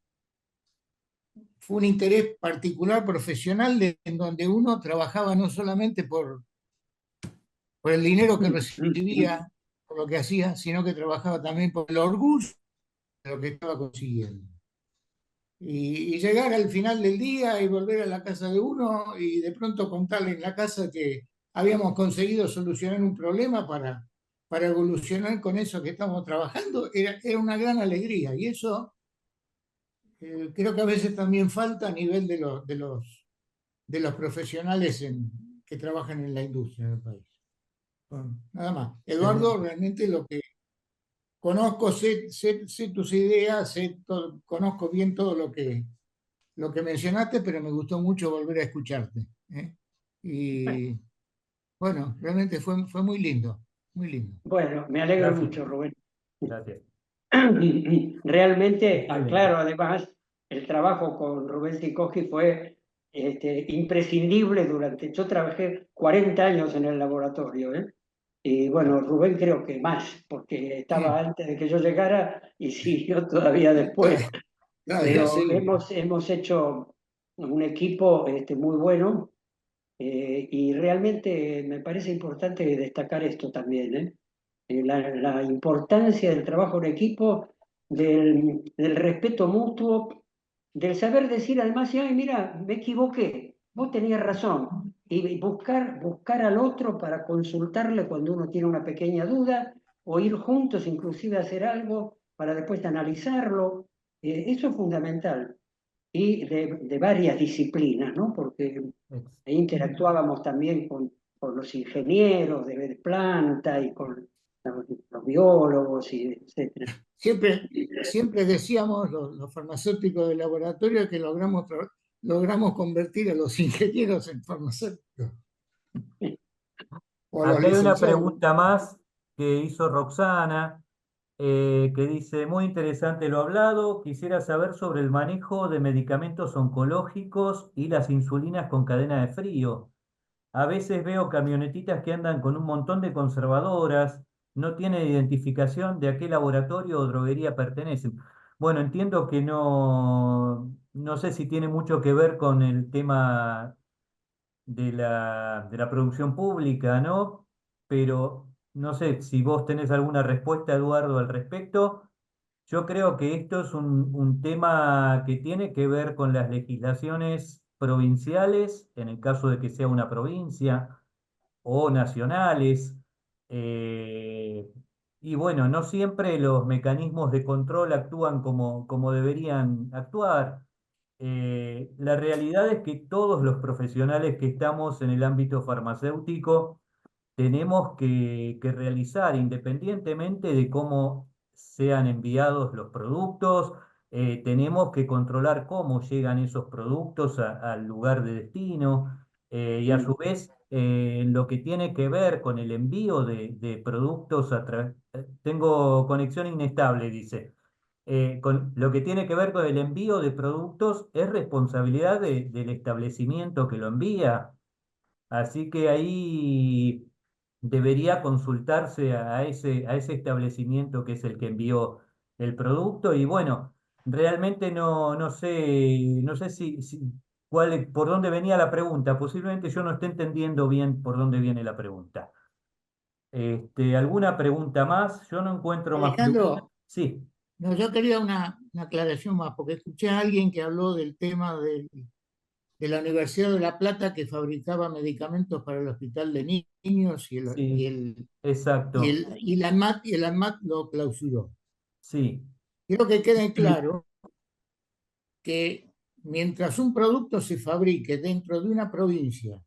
un interés particular profesional en donde uno trabajaba no solamente por el dinero que recibía, por lo que hacía, sino que trabajaba también por el orgullo de lo que estaba consiguiendo. Y llegar al final del día y volver a la casa de uno y de pronto contarle en la casa que habíamos conseguido solucionar un problema para evolucionar con eso que estamos trabajando, era una gran alegría. Y eso creo que a veces también falta a nivel de los profesionales que trabajan en la industria del país. Bueno, nada más. Eduardo, realmente lo que conozco, sé tus ideas, conozco bien todo lo que mencionaste, pero me gustó mucho volver a escucharte. Y bueno, realmente fue muy lindo, muy lindo. Bueno, me alegro Gracias. mucho, Rubén. Gracias. Realmente, Excelente. claro, además, el trabajo con Rubén Sikoski fue imprescindible yo trabajé 40 años en el laboratorio, ¿eh? Y bueno, Rubén creo que más, porque estaba Sí, antes de que yo llegara y siguió todavía después. todavía Pero seguro. hemos hecho un equipo muy bueno, y realmente me parece importante destacar esto también, ¿eh? La importancia del trabajo en equipo, del respeto mutuo, del saber decir además, ay, mira, me equivoqué, vos tenías razón, y buscar al otro para consultarle cuando uno tiene una pequeña duda, o ir juntos inclusive a hacer algo para después analizarlo. Eso es fundamental. Y de varias disciplinas, ¿no? Porque ahí interactuábamos también con los ingenieros de planta y con los biólogos, y etcétera. Siempre decíamos los farmacéuticos de laboratorio que logramos convertir a los ingenieros en farmacéuticos, o a los Acá hay una licenciados. pregunta más que hizo Roxana, que dice, muy interesante lo hablado, quisiera saber sobre el manejo de medicamentos oncológicos y las insulinas con cadena de frío. A veces veo camionetitas que andan con un montón de conservadoras, no tienen identificación de a qué laboratorio o droguería pertenecen. Bueno, entiendo que no sé si tiene mucho que ver con el tema de la producción pública, ¿no? Pero no sé si vos tenés alguna respuesta, Eduardo, al respecto. Yo creo que esto es un tema que tiene que ver con las legislaciones provinciales, en el caso de que sea una provincia, o nacionales. eh, y bueno, no siempre los mecanismos de control actúan como deberían actuar. La realidad es que todos los profesionales que estamos en el ámbito farmacéutico tenemos que realizar, independientemente de cómo sean enviados los productos, tenemos que controlar cómo llegan esos productos al lugar de destino, y a su vez, en lo que tiene que ver con el envío de productos a través... tengo conexión inestable, dice. Con lo que tiene que ver con el envío de productos es responsabilidad del establecimiento que lo envía. Así que ahí debería consultarse a ese establecimiento que es el que envió el producto. Y bueno, realmente no sé por dónde venía la pregunta. Posiblemente yo no esté entendiendo bien por dónde viene la pregunta. ¿Alguna pregunta más? Yo no encuentro más preguntas. Alejandro, Sí, no, yo quería una aclaración más, porque escuché a alguien que habló del tema de la Universidad de La Plata que fabricaba medicamentos para el Hospital de Niños sí, exacto. y el ANMAT lo clausuró. Sí, Quiero que quede claro que mientras un producto se fabrique dentro de una provincia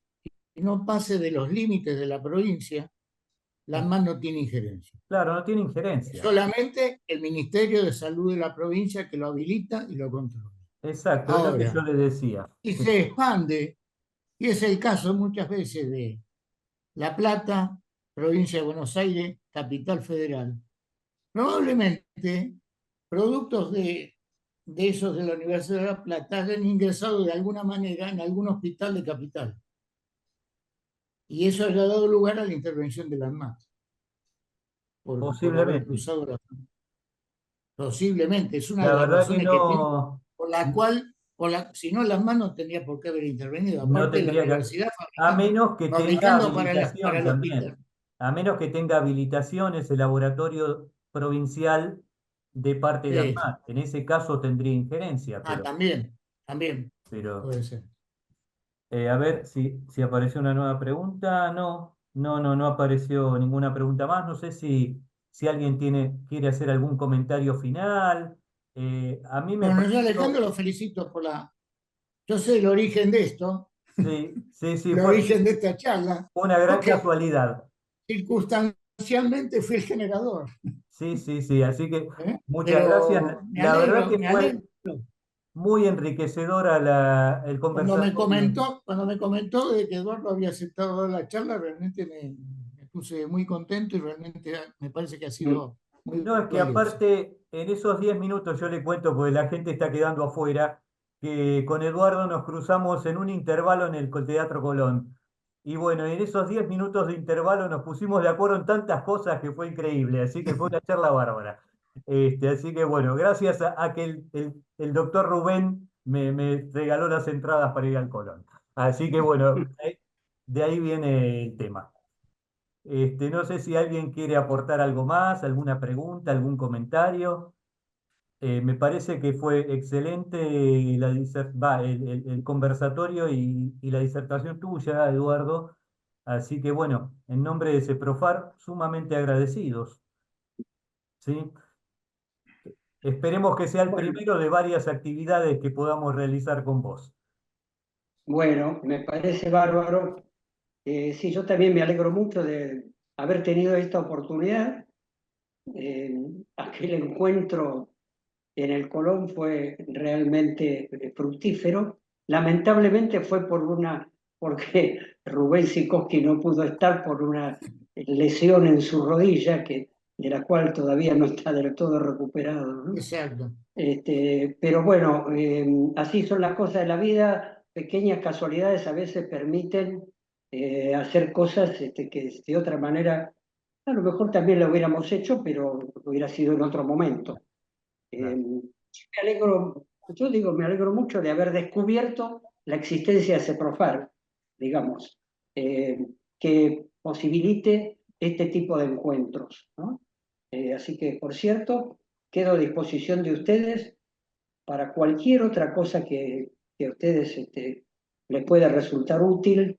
y no pase de los límites de la provincia, la ANMAT no tiene injerencia. claro, no tiene Es injerencia. solamente el Ministerio de Salud de la provincia que lo habilita y lo controla. Exacto, es lo que yo Ahora, le decía. y Sí. se expande, y es el caso muchas veces de La Plata, provincia de Buenos Aires, capital federal. Probablemente productos de esos de la Universidad de La Plata hayan ingresado de alguna manera en algún hospital de capital. Y eso haya dado lugar a la intervención de la ANMAT por haber Posiblemente. cruzado la frontera. Posiblemente, es una La de las verdad que razones que tiene, no, por la cual, si no las ANMAT no tendría por qué haber intervenido. no Aparte, la tendría que, universidad a menos que tenga fabricando para habilitación el hospital. también, a menos que tenga habilitación ese laboratorio provincial de parte de Sí, sí. ANMAT. En ese caso tendría injerencia, También pero puede ser. a ver si apareció una nueva pregunta. No. No apareció ninguna pregunta más. No sé si alguien quiere hacer algún comentario final. A mí me Bueno, yo Alejandro pareció, lo felicito por la... Yo sé el origen de esto, sí, el origen de esta charla, fue una gran porque casualidad. circunstancialmente fui el generador, Sí, así que ¿eh? muchas gracias. Pero La verdad que me fue alegro. muy enriquecedora el conversatorio. Cuando me comentó de que Eduardo había aceptado dar la charla, realmente me puse muy contento y realmente me parece que ha Mm. sido muy No, es que valioso. aparte, en esos 10 minutos yo le cuento, porque la gente está quedando afuera, que con Eduardo nos cruzamos en un intervalo en el Teatro Colón. Y bueno, en esos 10 minutos de intervalo nos pusimos de acuerdo en tantas cosas que fue increíble, así que fue una charla bárbara. Así que bueno, gracias a que el doctor Rubén me regaló las entradas para ir al Colón. Así que bueno, de ahí viene el tema. No sé si alguien quiere aportar algo más, alguna pregunta, algún comentario. Me parece que fue excelente el conversatorio y la disertación tuya, Eduardo. Así que bueno, en nombre de CEPROFAR, sumamente agradecidos. ¿Sí? Esperemos que sea el Bueno, primero de varias actividades que podamos realizar con vos. bueno, me parece bárbaro. Sí, yo también me alegro mucho de haber tenido esta oportunidad. Eh, Aquel encuentro en el Colón fue realmente fructífero. Lamentablemente fue porque Rubén Sikorski no pudo estar por una lesión en su rodilla, de la cual todavía no está del todo recuperado, ¿no? Exacto. Pero bueno, así son las cosas de la vida, pequeñas casualidades a veces permiten hacer cosas que de otra manera a lo mejor también lo hubiéramos hecho, pero hubiera sido en otro momento. Claro. Yo digo, me alegro mucho de haber descubierto la existencia de CEPROFAR, digamos, que posibilite este tipo de encuentros, ¿no? Así que, por cierto, quedo a disposición de ustedes para cualquier otra cosa que a ustedes les pueda resultar útil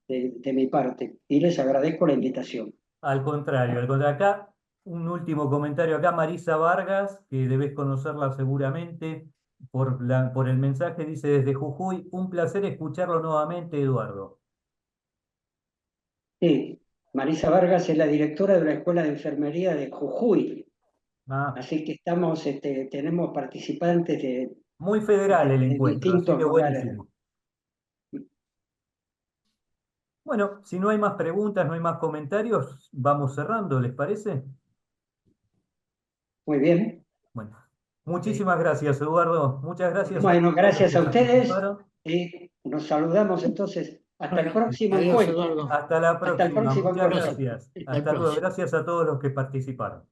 de mi parte. Y les agradezco la invitación. Al contrario, acá un último comentario acá, Marisa Vargas, que debes conocerla seguramente por el mensaje, dice desde Jujuy, un placer escucharlo nuevamente, Eduardo. Sí, Marisa Vargas es la directora de una escuela de enfermería de Jujuy. Ah, Así que tenemos participantes muy federal el de encuentro, así distintos que lugares. buenísimo. Bueno, si no hay más preguntas, no hay más comentarios, vamos cerrando, ¿les parece? Muy bien. Bueno, Ok. muchísimas gracias, Eduardo. Muchas gracias a Bueno, todos los gracias que a ustedes participaron. y nos saludamos entonces hasta el Bueno, próximo adiós, encuentro. Eduardo. Hasta la Hasta el próxima. próximo Muchas encuentro. gracias. Hasta el Hasta luego. próximo. Gracias a todos los que participaron.